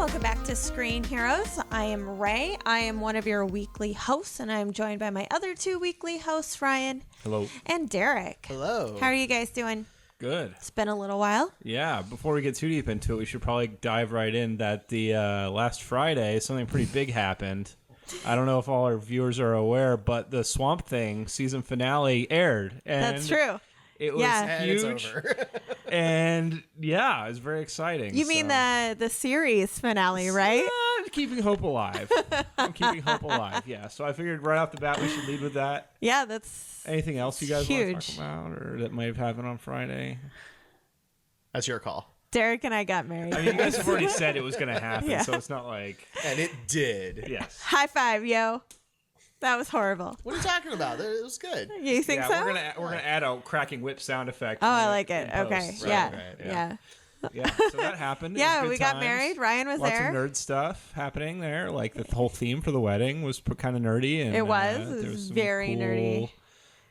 Welcome back to Screen Heroes. I am Ray. I am one of your weekly hosts, and I'm joined by my other two weekly hosts, Ryan. Hello. And Derek. Hello. How are you guys doing? Good. It's been a little while. Yeah, before we get too deep into it, we should probably dive right in that the last Friday, something pretty big happened. I don't know if all our viewers are aware, but the Swamp Thing season finale aired. And That's true. It was huge. And it's over. And yeah, it was very exciting. You mean the series finale, right? Keeping hope alive. I'm keeping hope alive, yeah. So I figured right off the bat we should lead with that. Yeah, that's Anything else you guys huge. want to talk about or that might have happened on Friday? That's your call. Derek and I got married. I mean, you guys have already said it was going to happen, Yeah. so it's not like... And it did. Yes. High five, yo. That was horrible. What are you talking about? It was good. You think Yeah, so? we're gonna add a cracking whip sound effect. Oh, I like it. in Okay. post. Yeah. right, Yeah. Yeah. So that happened. It was Yeah, good we got times. married. Ryan was Lots there. of nerd stuff happening there. Like the whole theme for the wedding was kind of nerdy. And, It was. there It was some very cool nerdy.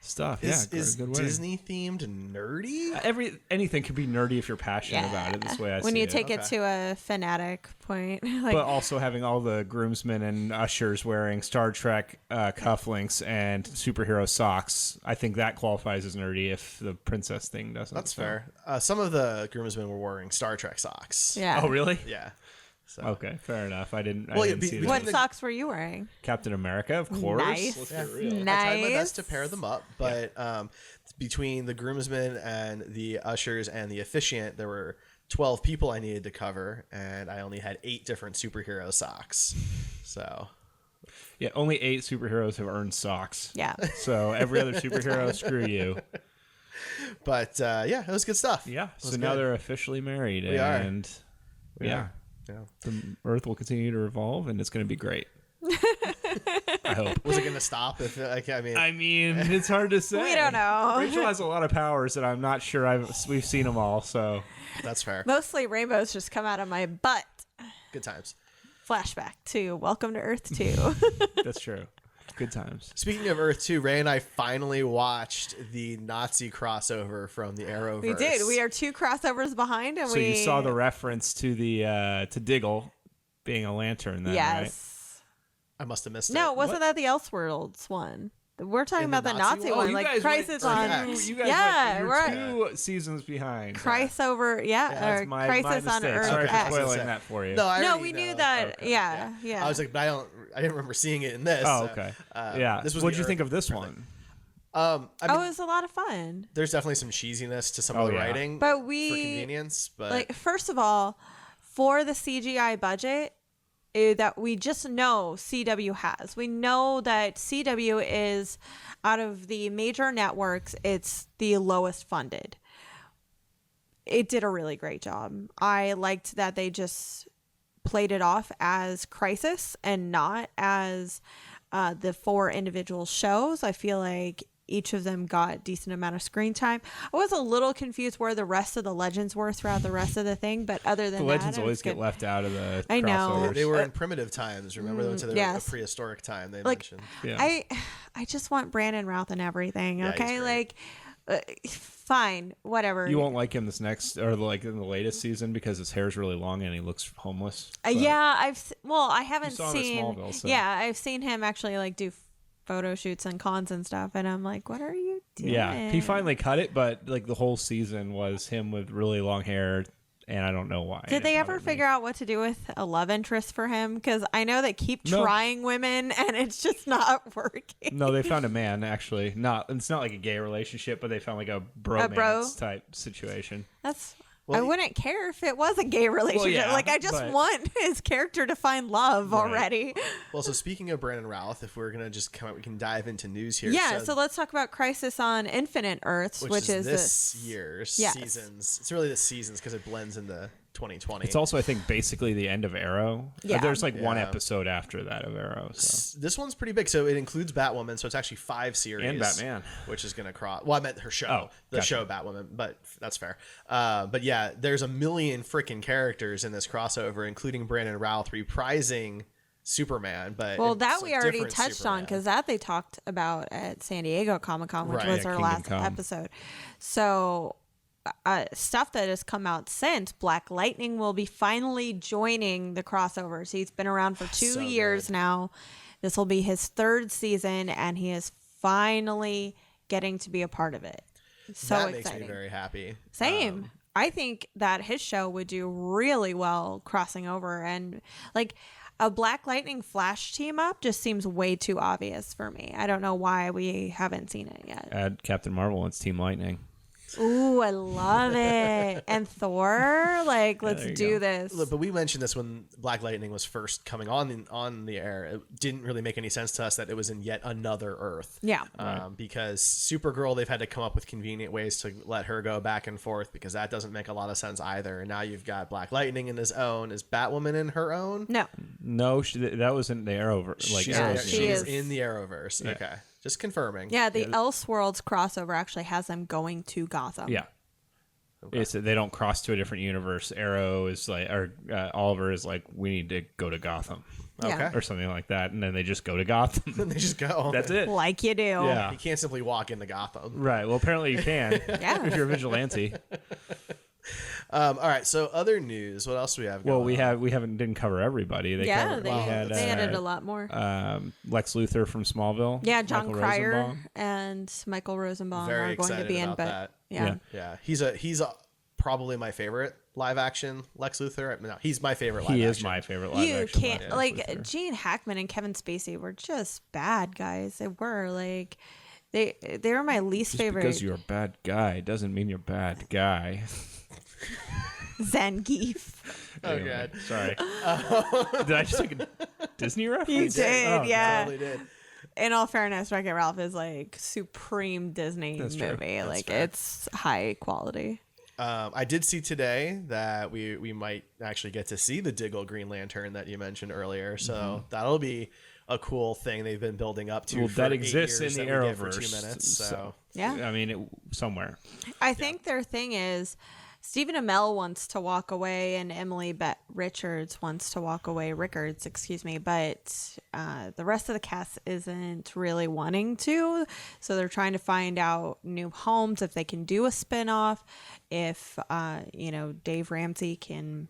stuff. Is Good wedding. Disney themed nerdy? Anything can be nerdy if you're passionate Yeah. about it. That's the way I when see you it. take it Okay. to a fanatic point. Like, But also having all the groomsmen and ushers wearing Star Trek cufflinks and superhero socks, I think that qualifies as nerdy if the princess thing doesn't. That's so. fair. Some of the groomsmen were wearing Star Trek socks. yeah. Oh, really? Yeah. So. Okay, fair enough. I didn't Well, see that. What socks were you wearing? Captain America, of course. Nice. Let's Yeah. be real. Nice. I tried my best to pair them up, but between the groomsmen and the ushers and the officiant, there were 12 people I needed to cover, and I only had 8 different superhero socks. So Yeah, only 8 superheroes have earned socks. Yeah. So every other superhero, screw you. But yeah, it was good stuff. Yeah. It was So now good. they're officially married, We are. and yeah, Yeah. the Earth will continue to revolve, and it's going to be great. I hope. Was it going to stop? If I mean, It's hard to say. We don't know. Rachel has a lot of powers, and I'm not sure we've seen them all. So that's fair. Mostly rainbows just come out of my butt. Good times. Flashback to Welcome to Earth 2. that's true. Good times. Speaking of Earth 2, Ray and I finally watched the Nazi crossover from the Arrowverse. We did. We are 2 crossovers behind, and So we you saw the reference to the to Diggle being a lantern, then, right? Yes. I must have missed No, it. wasn't that the Elseworlds one? We're talking In the about the Nazi Nazi one? one, Oh, you like guys Crisis went- on. X. You guys Yeah, were 2 seasons behind. Crisis over, yeah, That's or my Crisis on mistake. Earth Sorry for X. spoiling X. that for you. No, I No, already we knew know. that. Okay. Yeah, yeah. I was like, but I didn't remember seeing it in this. Oh, so, okay. yeah. This was What'd the you think Earth- of this one? I mean, Oh, it was a lot of fun. there's definitely some cheesiness to some of Oh, the yeah. writing, But for we convenience. But like first of all, for the CGI budget that we just know CW has. We know that CW is out of the major networks, it's the lowest funded. It did a really great job. I liked that they just played it off as Crisis and not as the 4 individual shows. I feel like each of them got decent amount of screen time. I was a little confused where the rest of the legends were throughout the rest of the thing, but other than The that, legends it always was get good. left out of the I know. crossovers. they were in primitive times. Remember, they went to the yes. a prehistoric time. They Like, mentioned. Yeah. I just want Brandon Routh and everything. Yeah, he's Okay, great. like fine, whatever. You won't like him this next, or like in the latest season, because his hair's really long and he looks homeless. But Yeah, I haven't saw him at seen. Smallville, so- Yeah, I've seen him actually like do photo shoots and cons and stuff, and I'm like, what are you doing? Yeah, he finally cut it, but like the whole season was him with really long hair, and I don't know why. Did they ever figure out what to do with a love interest for him? Because I know they keep No. trying women, and it's just not working. No, they found a man actually. It's not like a gay relationship, but they found like a bromance bro? type situation. That's. Well, I wouldn't care if it was a gay relationship. yeah, like I just but- want his character to find love Right. already. Well, so speaking of Brandon Routh, if we're gonna just we can dive into news here. Yeah, so let's talk about Crisis on Infinite Earths, which is this year's Yes. seasons. It's really the seasons because it blends into 2020. It's also, I think, basically the end of Arrow. Yeah. There's like one Yeah. episode after that of Arrow. So. This one's pretty big, so it includes Batwoman, so it's actually 5 series. And Batman. Which is going to cross... Well, I meant her show. Oh, the gotcha. show Batwoman, but that's fair. But yeah, there's a million freaking characters in this crossover, including Brandon Routh reprising Superman. But well, it's that a we already different touched on Superman. because that they talked about at San Diego Comic-Con, which Right. was Yeah, our Kingdom last Come. episode. So stuff that has come out since, Black Lightning will be finally joining the crossovers. He's been around for 2 years now. This will be his 3rd season, and he is finally getting to be a part of it. So that exciting. makes me very happy. Same. I think that his show would do really well crossing over, and like a Black Lightning Flash team up just seems way too obvious for me. I don't know why we haven't seen it yet. Add Captain Marvel and Team Lightning. Ooh, I love it. And Thor, like, let's do this. Look, but we mentioned this when Black Lightning was first coming on the air. It didn't really make any sense to us that it was in yet another Earth. Yeah. Because Supergirl, they've had to come up with convenient ways to let her go back and forth because that doesn't make a lot of sense either. And now you've got Black Lightning in his own. Is Batwoman in her own? No, That was in the Arrowverse. Like, she's in the Arrowverse. Yeah. Okay. Just confirming. Yeah, the Elseworlds crossover actually has them going to Gotham. Yeah. Okay. They don't cross to a different universe. Arrow is like, or Oliver is like, we need to go to Gotham. Okay. Or something like that. And then they just go to Gotham. Then they just go. That's it. Like you do. Yeah. You can't simply walk into Gotham. Right. Well, apparently you can. Yeah. If you're a vigilante. All right. So other news. What else do we have going on? We didn't cover everybody. They added a lot more. Lex Luthor from Smallville. Yeah, John Michael Cryer Rosenbaum. and Michael Rosenbaum Very are going to be in. excited But about yeah. Yeah. He's probably my favorite live action Lex Luthor. No, he's my favorite live action. He is my favorite live You action. can't Gene Hackman and Kevin Spacey were just bad guys. They were like they were my least favorite. Because you're a bad guy doesn't mean you're a bad guy. Zangief. Oh, God. Sorry. Did I just make a Disney reference? You did, yeah. Totally did. In all fairness, Wreck-It Ralph is like supreme Disney That's true. movie. That's like fair. it's high quality. I did see today that we might actually get to see the Diggle Green Lantern that you mentioned earlier. So that'll be a cool thing they've been building up to. Well, for that 8 exists years in the that we get Arrowverse. for 2 minutes. So Yeah. I mean, somewhere. I think their thing is Stephen Amell wants to walk away and Emily Richards wants to walk away. Rickards, excuse me. But the rest of the cast isn't really wanting to. So they're trying to find out new homes, if they can do a spinoff, if, Dave Ramsey can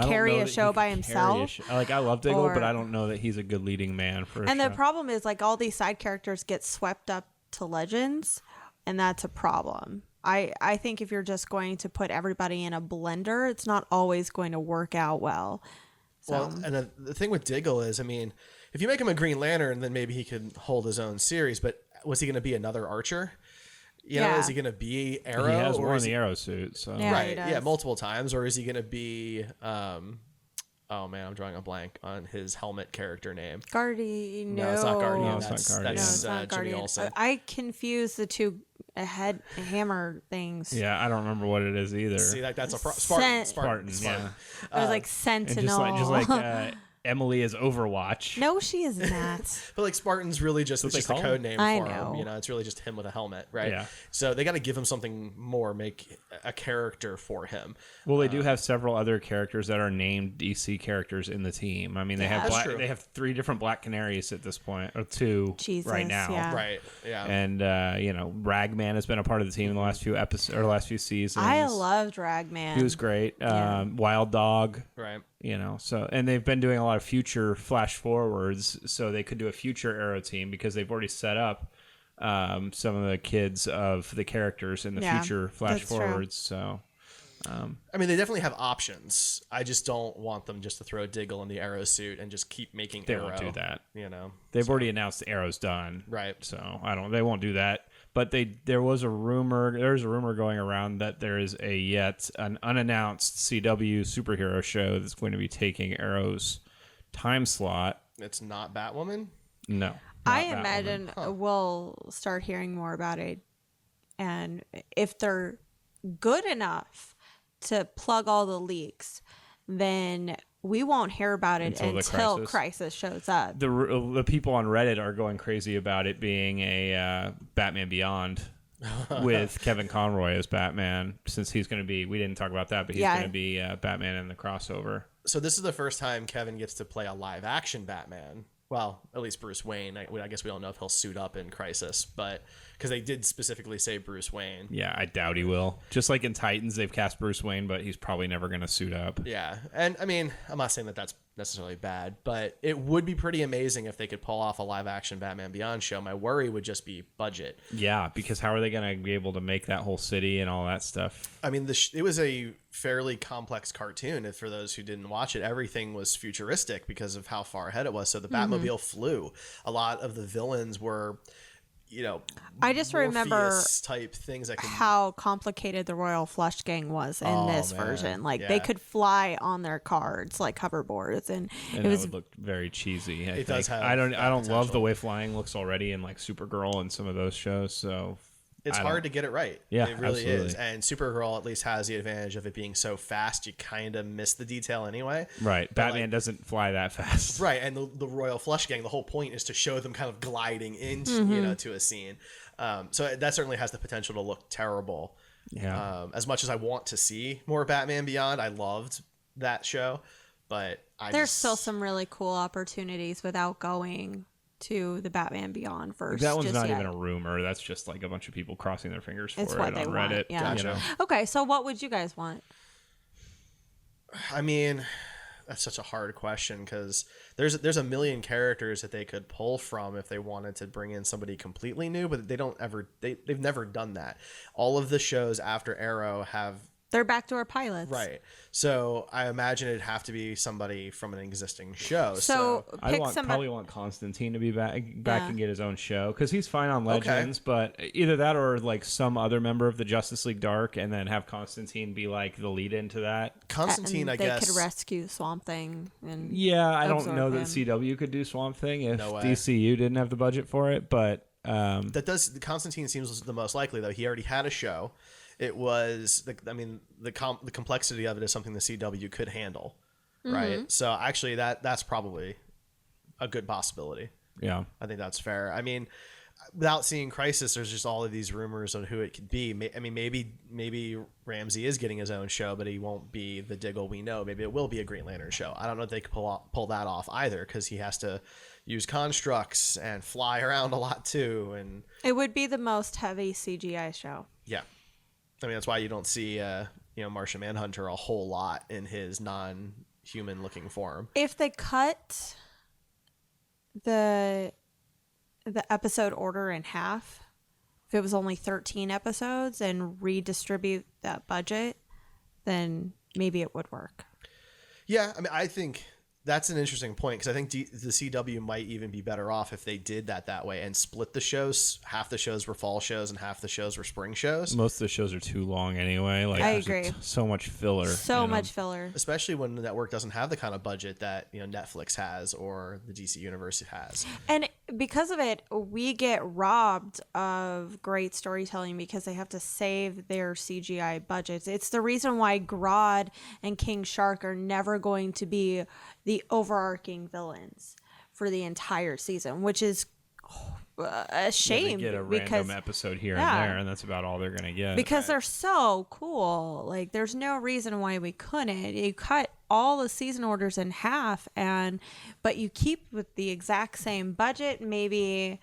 carry a show by himself. I love Diggle, but I don't know that he's a good leading man for a And show. the problem is like all these side characters get swept up to Legends, and that's a problem. I think if you're just going to put everybody in a blender, it's not always going to work out well. So. Well, and the thing with Diggle is, I mean, if you make him a Green Lantern, then maybe he could hold his own series. But was he going to be another Archer? You know, is he going to be Arrow? He has or worn is the he, Arrow suit, so Yeah. right? he does. Yeah, multiple times, or is he going to be? Oh man, I'm drawing a blank on his helmet character name. Guardian. No, it's not Guardian. No, it's not Guardian. No, That's it's not Jimmy Guardian. Olsen. I confuse the two head hammer things. yeah, I don't remember what it is either. See, like that's a Spartan. Spartan, yeah. It was like And Sentinel. just like Emily is Overwatch. No, she is not. But like Spartan's really just, That's it's what just they a call code name I for know. him. You know, it's really just him with a helmet, right? Yeah. So they got to give him something more, make a character for him. Well, they do have several other characters that are named DC characters in the team. I mean, they have That's true. they have 3 different Black Canaries at this point, or 2 Jesus, right now. yeah. Right. Yeah. And Ragman has been a part of the team in the last few episodes or last few seasons. I loved Ragman. He was great. Yeah. Wild Dog. right. So and they've been doing a lot of future flash forwards, so they could do a future Arrow team because they've already set up some of the kids of the characters in the Yeah, future flash that's true. forwards. So I mean, they definitely have options. I just don't want them just to throw Diggle in the Arrow suit and just keep making they Arrow. won't do that. You know. They've already announced the Arrow's done, Right. So they won't do that. But there's a rumor going around that there is an unannounced CW superhero show that's going to be taking Arrow's time slot. It's not Batwoman. No, I not Batwoman. imagine we'll start hearing more about it. And if they're good enough to plug all the leaks, then we won't hear about it Until the until Crisis. Crisis shows up. The people on Reddit are going crazy about it being a Batman Beyond with Kevin Conroy as Batman, since he's going to be, we didn't talk about that, but he's going to be Batman in the crossover. So this is the first time Kevin gets to play a live action Batman. well, at least Bruce Wayne. I guess we don't know if he'll suit up in Crisis, but because they did specifically say Bruce Wayne. Yeah, I doubt he will. Just like in Titans, they've cast Bruce Wayne, but he's probably never going to suit up. Yeah, and I mean, I'm not saying that that's necessarily bad, but it would be pretty amazing if they could pull off a live-action Batman Beyond show. My worry would just be budget. Yeah, because how are they going to be able to make that whole city and all that stuff? I mean, it was a fairly complex cartoon. And for those who didn't watch it, everything was futuristic because of how far ahead it was. So the Batmobile flew. A lot of the villains were, I just remember Morpheus type things that could, how complicated the Royal Flush Gang was in this man. version. Like Yeah. they could fly on their cards like hoverboards, and it was would look very cheesy. It does have I don't that love the potential. way flying looks already in like Supergirl and some of those shows. So it's hard to get it right. Yeah, it really absolutely. is. And Supergirl at least has the advantage of it being so fast. You kind of miss the detail anyway. Right, Batman doesn't fly that fast. Right, and the Royal Flush Gang, the whole point is to show them kind of gliding into to a scene. So that certainly has the potential to look terrible. Yeah. As much as I want to see more Batman Beyond, I loved that show, but there's still some really cool opportunities without going to the Batman Beyond first. That one's just not yet. even a rumor. That's just like a bunch of people crossing their fingers for It's it what on they want, Reddit. yeah. You know? Okay, so what would you guys want? I mean, that's such a hard question because there's a million characters that they could pull from if they wanted to bring in somebody completely new, but they've never done that. All of the shows after Arrow have. They're backdoor pilots. Right. So I imagine it'd have to be somebody from an existing show. So I pick probably want Constantine to be back Yeah. and get his own show because he's fine on Legends, but either that or like some other member of the Justice League Dark, and then have Constantine be like the lead into that. Constantine, I they guess. could rescue Swamp Thing. And Yeah, I don't absorb know that him. CW could do Swamp Thing if No way. DCU didn't have the budget for it, but Constantine seems the most likely though. He already had a show. It was the complexity of it is something the CW could handle, right? So actually that's probably a good possibility. yeah. I think that's fair. I mean, without seeing Crisis, there's just all of these rumors on who it could be. I mean, maybe Ramsey is getting his own show, but he won't be the Diggle we know. Maybe it will be a Green Lantern show. I don't know if they could pull that off either because he has to use constructs and fly around a lot too. And it would be the most heavy CGI show. yeah, I mean that's why you don't see Martian Manhunter a whole lot in his non-human looking form. If they cut the episode order in half, if it was only 13 episodes and redistribute that budget, then maybe it would work. Yeah, I mean, I think that's an interesting point because I think the CW might even be better off if they did that way and split the shows. Half the shows were fall shows and half the shows were spring shows. Most of the shows are too long anyway. Like I there's agree. So much filler. So much filler. Especially when the network doesn't have the kind of budget that Netflix has or the DC Universe has. And because of it, we get robbed of great storytelling because they have to save their CGI budgets. It's the reason why Grodd and King Shark are never going to be the overarching villains for the entire season, which is a shame. They get a because random episode here Yeah. and there, and that's about all they're gonna get. because they're so cool. Like there's no reason why we couldn't. You cut all the season orders in half, but you keep with the exact same budget, maybe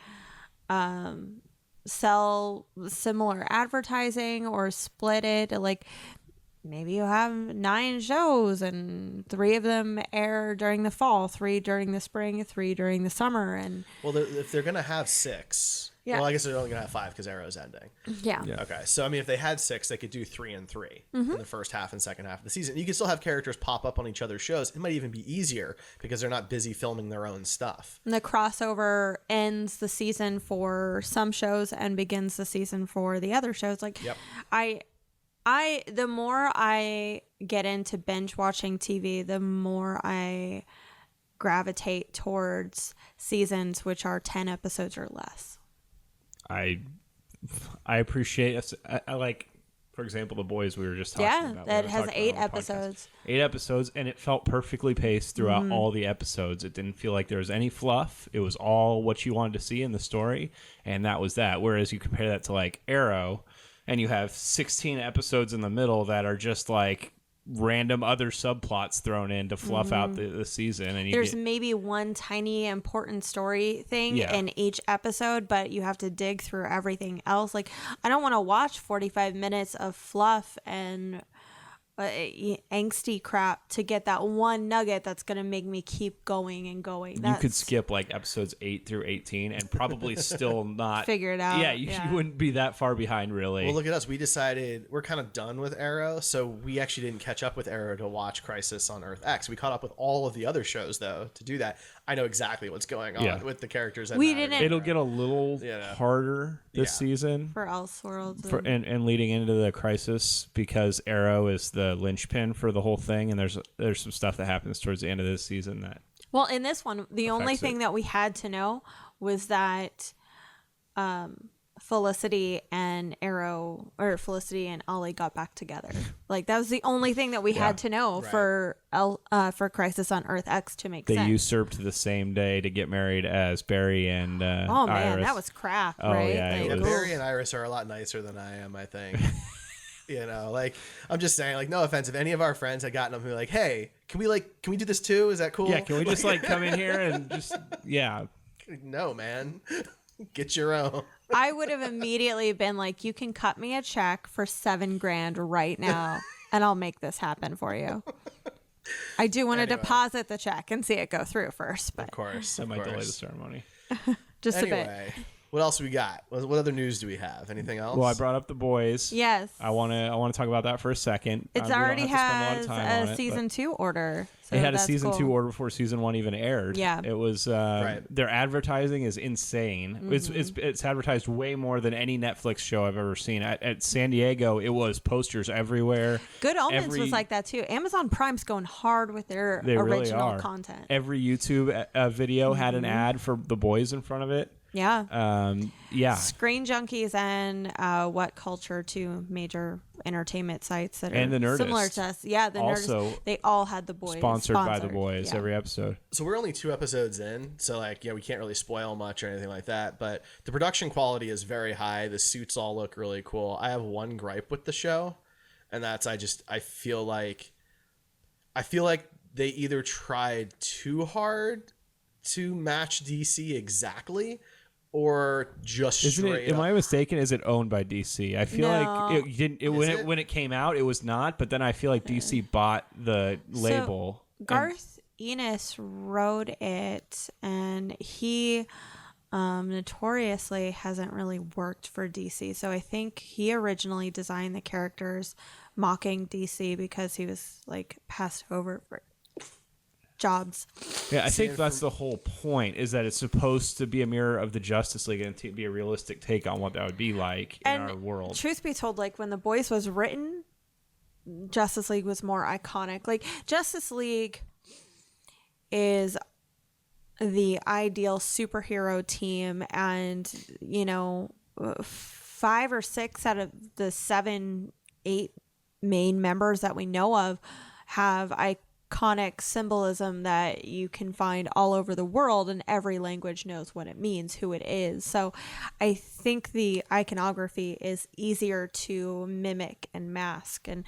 sell similar advertising or split it. Like maybe you have 9 shows and 3 of them air during the fall, 3 during the spring, 3 during the summer, and Well, if they're going to have 6, Yeah. well, I guess they're only going to have 5 because Arrow's ending. yeah. Okay, so I mean, if they had 6, they could do 3 and 3 Mm-hmm. in the first half and second half of the season. You can still have characters pop up on each other's shows. It might even be easier because they're not busy filming their own stuff. And the crossover ends the season for some shows and begins the season for the other shows. Like, Yep. the more I get into binge watching TV, the more I gravitate towards seasons which are 10 episodes or less. I appreciate. I like, for example, The Boys we were just talking Yeah, about. that We were has talking 8 about on the podcast. episodes. 8 episodes, and it felt perfectly paced throughout all the episodes. It didn't feel like there was any fluff. It was all what you wanted to see in the story, and that was that. Whereas you compare that to like Arrow, and you have 16 episodes in the middle that are just like random other subplots thrown in to fluff out the season, and There's maybe one tiny important story thing in each episode, but you have to dig through everything else. Like, I don't want to watch 45 minutes of fluff and angsty crap to get that one nugget that's going to make me keep going and going. You could skip like episodes 8 through 18 and probably still not figure it out. Yeah, you wouldn't be that far behind, really. Well, look at us. We decided we're kind of done with Arrow, so we actually didn't catch up with Arrow to watch Crisis on Earth X. We caught up with all of the other shows, though, to do that. I know exactly what's going on with the characters. That We matter. didn't- It'll get a little harder this season for Elseworlds. and leading into the Crisis, because Arrow is the linchpin for the whole thing, and there's some stuff that happens towards the end of this season that Well, in this one, the only thing it. that we had to know was that Felicity and Ollie got back together. Like, that was the only thing that we had to know for Crisis on Earth X to make they sense. usurped the same day to get married as Barry and Oh man, Iris. that was crap, Oh, right? yeah, it Like, was- Barry and Iris are a lot nicer than I am, I think. You know, like, I'm just saying, like, no offense, if any of our friends had gotten them who were like, hey, can we do this too? Is that cool? Yeah, can we just like come in here and just No, man. Get your own. I would have immediately been like, you can cut me a check for $7,000 right now, and I'll make this happen for you. I do want to deposit the check and see it go through first, but Of course. that Of might delay the course. ceremony. just a bit. Anyway, what else we got? What other news do we have? Anything else? Well, I brought up The Boys. Yes. I want to talk about that for a second. It's We don't already have to spend has a lot of time on a it, season but 2 order. So it had a that's season cool. 2 order before season 1 even aired. Yeah. It was their advertising is insane. It's advertised way more than any Netflix show I've ever seen. At San Diego, it was posters everywhere. Good Omens was like that too. Amazon Prime's going hard with their They really original are. content. Every YouTube video had an ad for The Boys in front of it. Yeah. Yeah. Screen Junkies and What Culture, two major entertainment sites that And are The Nerdist. similar to us. Yeah, the Also Nerdist. They all had The Boys Sponsored by The Boys Yeah. every episode. So we're only 2 episodes in, so like, we can't really spoil much or anything like that, but the production quality is very high. The suits all look really cool. I have one gripe with the show, and that's I feel like they either tried too hard to match DC exactly, or just Isn't straight it? Am up. I mistaken? Is it owned by DC? I feel No. like it didn't. When it came out, it was not. But then I feel like DC bought the label. Garth Ennis wrote it, and he notoriously hasn't really worked for DC. So I think he originally designed the characters mocking DC because he was like passed over for jobs. Yeah, I think that's the whole point. Is that it's supposed to be a mirror of the Justice League and to be a realistic take on what that would be like in our world. Truth be told, like when The Boys was written, Justice League was more iconic. Like Justice League is the ideal superhero team, and 5 or 6 out of the 7, 8 main members that we know of have iconic symbolism that you can find all over the world, and every language knows what it means, who it is. So I think the iconography is easier to mimic and mask. And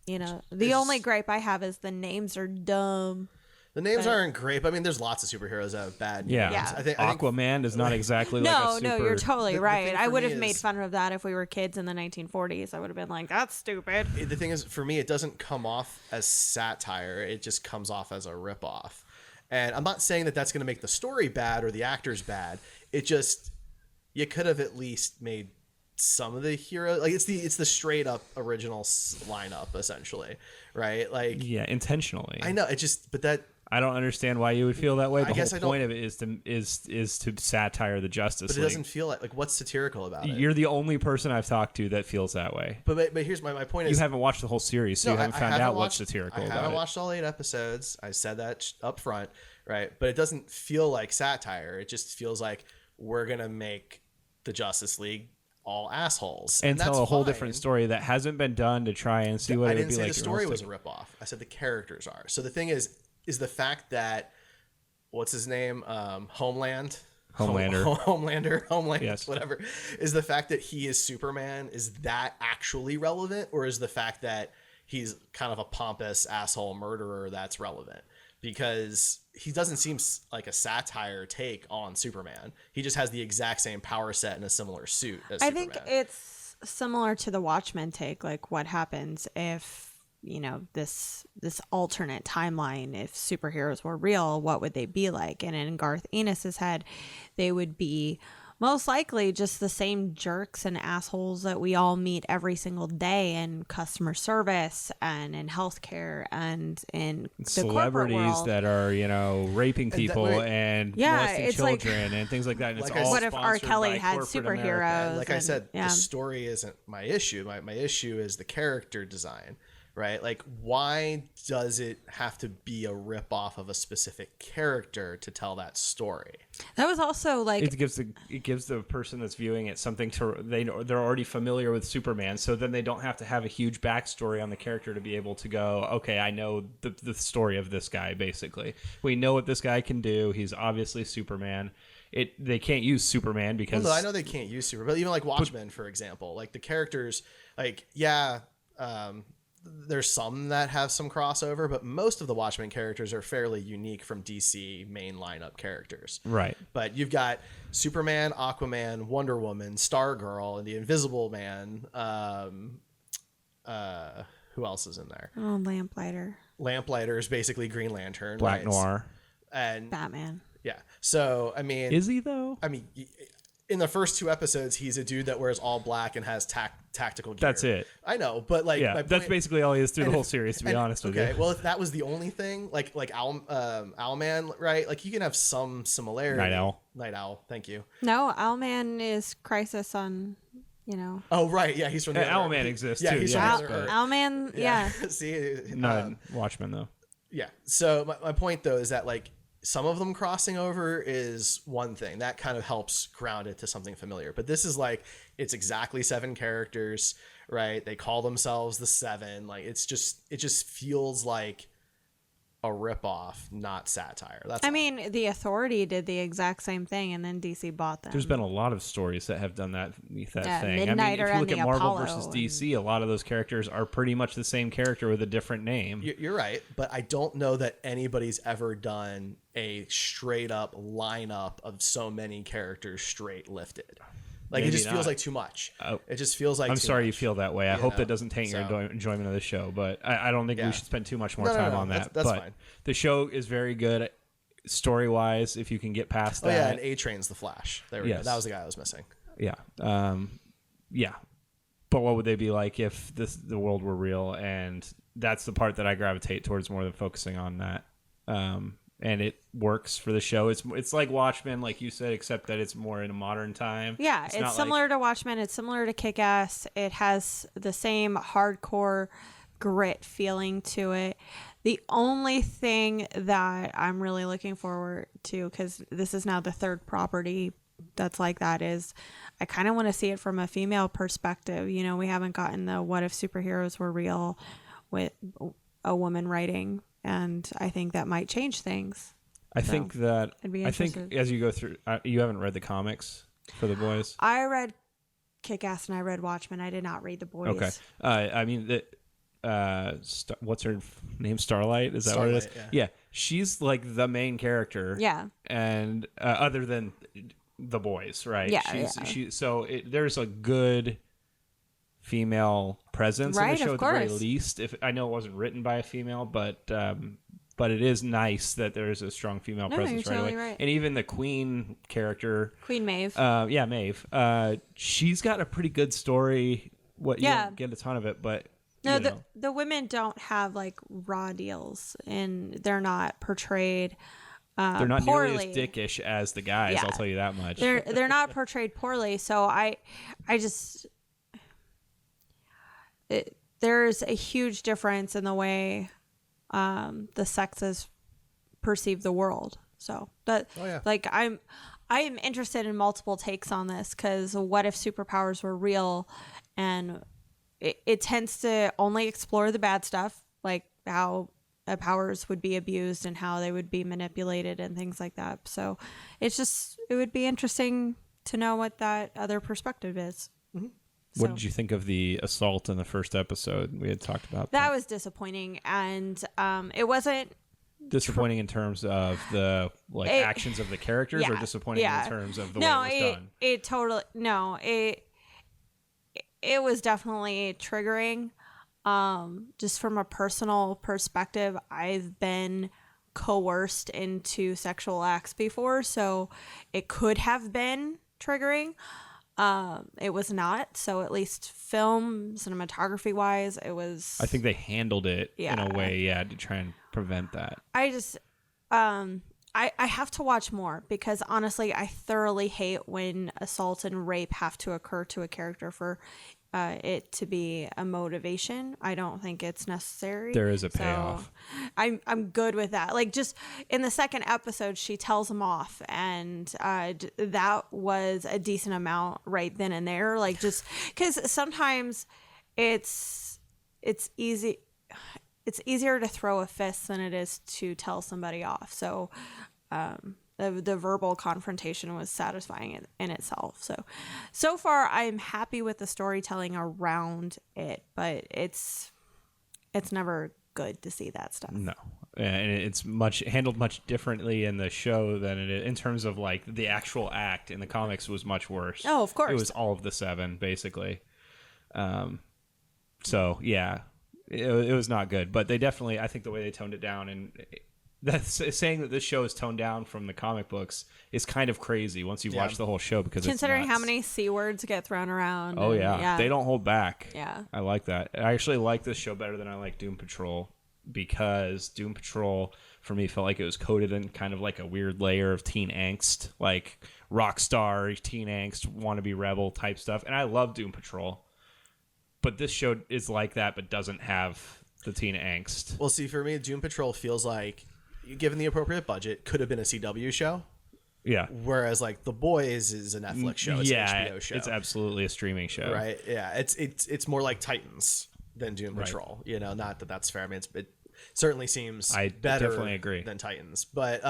the only gripe I have is the names are dumb. The names aren't great, but I mean, there's lots of superheroes that have bad names. Yeah. I think Aquaman is not exactly like a super... No, you're totally the right. thing I for would me have made is- fun of that if we were kids in the 1940s. I would have been like, that's stupid. The thing is, for me, it doesn't come off as satire. It just comes off as a ripoff. And I'm not saying that that's going to make the story bad or the actors bad. It just, you could have at least made some of the heroes, like it's the straight up original lineup essentially, right? Like, Yeah, intentionally. I know it just, but that, I don't understand why you would feel that way. The guess whole I don't- point of it is to satire the Justice but it League. doesn't feel like what's satirical about it. You're the only person I've talked to that feels that way. But here's my point You is, haven't watched the whole series, so you haven't found out what's watched- satirical I about haven't it. watched all 8 episodes. I said that up front, right? But it doesn't feel like satire. It just feels like we're gonna make the Justice League all assholes and that's tell a whole fine. different story that hasn't been done to try and see what I it would didn't be say like. the story was a realistic. ripoff. I said the characters are. So the thing is the fact that what's his name, Homeland. Homelander, Yes. whatever, is the fact that he is Superman, is that actually relevant, or is the fact that he's kind of a pompous asshole murderer that's relevant, because he doesn't seem like a satire take on Superman. He just has the exact same power set in a similar suit as I Superman. think it's similar to the Watchmen take. Like, what happens if, this alternate timeline, if superheroes were real, what would they be like? And in Garth Ennis's head, they would be most likely just the same jerks and assholes that we all meet every single day in customer service and in healthcare and in the corporate celebrities world. that are raping people and molesting it's like- children and things like that. And Like it's I all What if R. sponsored Kelly by had corporate superheroes? America. And like I said, yeah. the story isn't my issue. My issue is the character design, right? Like, why does it have to be a ripoff of a specific character to tell that story? That was also like It gives the person that's viewing it something they're already familiar with Superman, so then they don't have to have a huge backstory on the character to be able to go, okay, I know the story of this guy. Basically, we know what this guy can do. He's obviously Superman. They can't use Superman because Well, no, I know they can't use Superman, but even like Watchmen, for example, like the characters, like there's some that have some crossover, but most of the Watchmen characters are fairly unique from DC main lineup characters. right. But you've got Superman, Aquaman, Wonder Woman, Stargirl, and the Invisible Man. Who else is in there? Lamplighter, Lamplighter is basically Green Lantern, Black right? Noir. And Batman. yeah, so I mean, Is he though? in the first 2 episodes, he's a dude that wears all black and has tactical gear. That's it. I know, but like, Yeah, my that's point- basically all he is through the and whole if- series. To be and- honest with okay, you. well, if that was the only thing, like Owlman, right? Like, you can have some similarity. Night Owl. Thank you. No, Owlman is Crisis on, Oh, right. Yeah, he's from the other- Owlman exists yeah, too. He's Yeah, from the other Earth. Owlman, yeah. See, not Watchmen though. yeah. So my point though is that, like, some of them crossing over is one thing that kind of helps ground it to something familiar. But this is like, it's exactly 7 characters, right? They call themselves the 7. Like, it just feels like a ripoff, not satire. That's all. mean, the Authority did the exact same thing, and then DC bought them. There's been a lot of stories that have done that thing. Midnighter if you and look at the Marvel Apollo versus DC, a lot of those characters are pretty much the same character with a different name. You're right, but I don't know that anybody's ever done a straight up lineup of so many characters straight lifted. Like, Maybe it just feels not. like too much. Oh. It just feels like I'm too sorry you much. feel that way. I You hope know, that doesn't taint your so- enjoyment of the show, but I don't think Yeah. we should spend too much more No, time no, on that. that's but fine. the show is very good story wise if you can get past Oh yeah, that. and A-Train's the Flash. There we go. Yes. That was the guy I was missing. Yeah. Yeah. But what would they be like if the world were real? And that's the part that I gravitate towards more than focusing on that. And it works for the show. It's like Watchmen, like you said, except that it's more in a modern time. Yeah, not it's like- similar to Watchmen. It's similar to Kick-Ass. It has the same hardcore grit feeling to it. The only thing that I'm really looking forward to, because this is now the 3rd property that's like that, is I kind of want to see it from a female perspective. We haven't gotten the what if superheroes were real with a woman writing, and I think that might change things. I think that I'd be I think interested. as you go through, you haven't read the comics for the boys. I read Kick-Ass and I read Watchmen. I did not read The Boys. Okay. I mean that. What's her name? Starlight? Is that what it is? Starlight, Yeah. She's like the main character. Yeah. And other than the boys, right? Yeah, There's a good female presence in Right, the show of at the very course. least. If I know it wasn't written by a female, but it is nice that there's a strong female No, presence you're right totally away. right. And even the Queen character, Queen Maeve. yeah, Maeve. She's got a pretty good story. You Yeah. don't get a ton of it, but No, you know. the women don't have like raw deals, and they're not portrayed They're not poorly. nearly as dickish as the guys. Yeah. I'll tell you that much. They're not portrayed poorly. So there's a huge difference in the way the sexes perceive the world. So that like I am interested in multiple takes on this, because what if superpowers were real, and it tends to only explore the bad stuff, like how powers would be abused and how they would be manipulated and things like that. So it would be interesting to know what that other perspective is. What So did you think of the assault in the first episode? We had talked about that was disappointing, and it wasn't disappointing in terms of the actions of the characters, or yeah, disappointing yeah. in terms of the no, way it was done. It totally no, it was definitely triggering. Just from a personal perspective, I've been coerced into sexual acts before, so it could have been triggering. It was not. So at least film cinematography wise, it was. I think they handled it in Yeah. a way, to try and prevent that. I just, I have to watch more because honestly, I thoroughly hate when assault and rape have to occur to a character for it to be a motivation. I don't think it's necessary. There is a payoff. So I'm good with that. Like, just in the second episode, she tells him off, and that was a decent amount right then and there. Like, just because sometimes it's easy. It's easier to throw a fist than it is to tell somebody off. So the verbal confrontation was satisfying in itself. So far, I'm happy with the storytelling around it, but it's never good to see that stuff. No, and it's handled much differently in the show than it is in terms of like the actual act. In the comics was much worse. Oh, of course. It was all of the 7 basically. So yeah, it was not good. But they definitely, I think the way they toned it down, and that's saying that this show is toned down from the comic books is kind of crazy once you watch the whole show, because Considering it's how nuts. many C words get thrown around. Oh and, yeah, they don't hold back. Yeah. I like that. I actually like this show better than I like Doom Patrol, because Doom Patrol for me felt like it was coated in kind of like a weird layer of teen angst, like rock star teen angst, wannabe rebel type stuff, and I love Doom Patrol. But this show is like that, but doesn't have the teen angst. Well, see, for me, Doom Patrol feels like, given the appropriate budget, could have been a CW show. Yeah. Whereas, like, The Boys is a Netflix show. It's an HBO show. It's absolutely a streaming show. Right? Yeah. It's more like Titans than Doom Patrol. You know, not that that's fair. I mean, it certainly seems better definitely agree. than Titans. But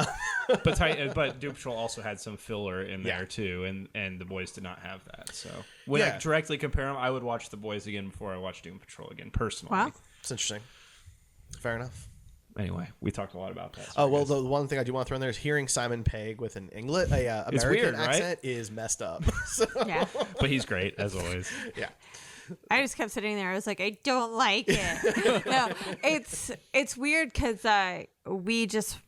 but Doom Patrol also had some filler in there too, and The Boys did not have that. So when I directly compare them, I would watch The Boys again before I watch Doom Patrol again, personally. Wow. it's interesting. Fair enough. Anyway, we talked a lot about that. Oh, well, the one thing I do want to throw in there is hearing Simon Pegg with an American weird, right? accent is messed up. So, Yeah. But he's great, as always. yeah. I just kept sitting there. I was like, I don't like it. No, it's weird because we just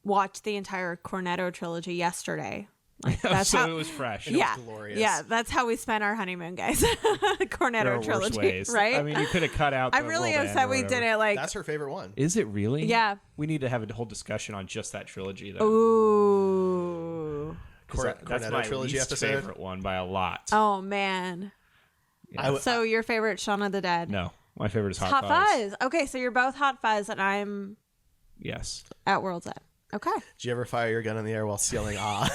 watched the entire Cornetto trilogy yesterday. Like, that's So how it was fresh. yeah, glorious. yeah. That's how we spent our honeymoon, guys. There Cornetto are worse trilogy, ways. right? I mean, you could have cut out the I'm really world end upset or we whatever. didn't like. That's her favorite one. Is it really? Yeah. We need to have a whole discussion on just that trilogy, though. Ooh. 'Cause that's Cornetto my trilogy least episode? favorite one by a lot. Oh man. Yeah. So your favorite Shaun of the Dead? No, my favorite is Hot, Hot Fuzz. Fuzz. Okay, so you're both Hot Fuzz, and I'm Yes. at World's End. Okay. Did you ever fire your gun in the air while yelling "ah"?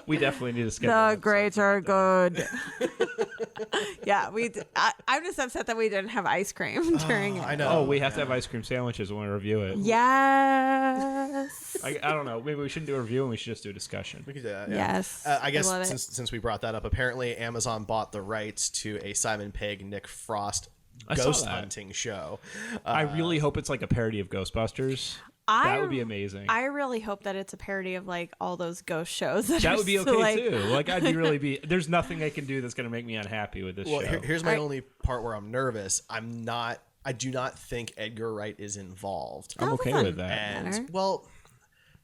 We definitely need to schedule The an grades episode are about that. good. Yeah, I'm just upset that we didn't have ice cream during it. I know. Oh, we have to have ice cream sandwiches when we review it. Yes. I don't know. Maybe we shouldn't do a review and we should just do a discussion. We could do that. Yeah. Yes. I guess love it. since we brought that up, apparently Amazon bought the rights to a Simon Pegg, Nick Frost I saw ghost that. hunting show. I really hope it's like a parody of Ghostbusters. That would be amazing. I really hope that it's a parody of like all those ghost shows. That would be okay like, too. Like I'd be there's nothing they can do that's going to make me unhappy with this Well, show. here's my only part where I'm nervous. I do not think Edgar Wright is involved. I'm okay doesn't with that. And matter. well,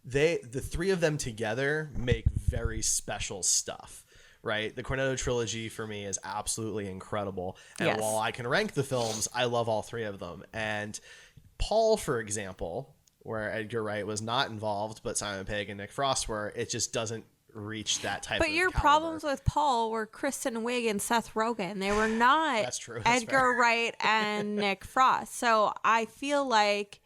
the three of them together make very special stuff. Right, the Cornetto trilogy for me is absolutely incredible, and Yes. while I can rank the films, I love all three of them. And Paul, for example, where Edgar Wright was not involved, but Simon Pegg and Nick Frost were, it just doesn't reach that type. But of your caliber. problems with Paul were Kristen Wiig and Seth Rogen. They were not That's true. That's Edgar fair. Wright and Nick Frost. So I feel like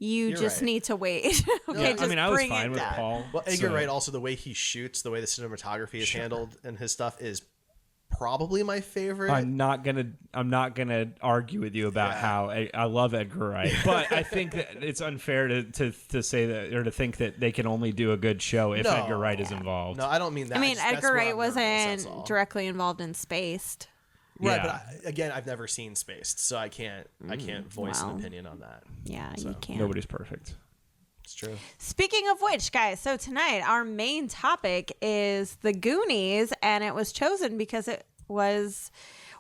you You're just right. need to wait. Okay, Yeah, just I mean, I was bring fine it with down. Paul. Well, Edgar so- Wright also, the way he shoots, the way the cinematography is handled and his stuff is probably my favorite. I'm not gonna argue with you about how I love Edgar Wright, but I think that it's unfair to say that, or to think that they can only do a good show if Edgar Wright is involved. No, I don't mean that. I mean, That's Edgar where Wright I'm nervous, that's wasn't all. directly involved in Spaced. Right, Yeah. but again, I've never seen Spaced, so I can't voice an opinion on that. Yeah, you can't. Nobody's perfect. It's true. Speaking of which, guys, so tonight our main topic is the Goonies, and it was chosen because it was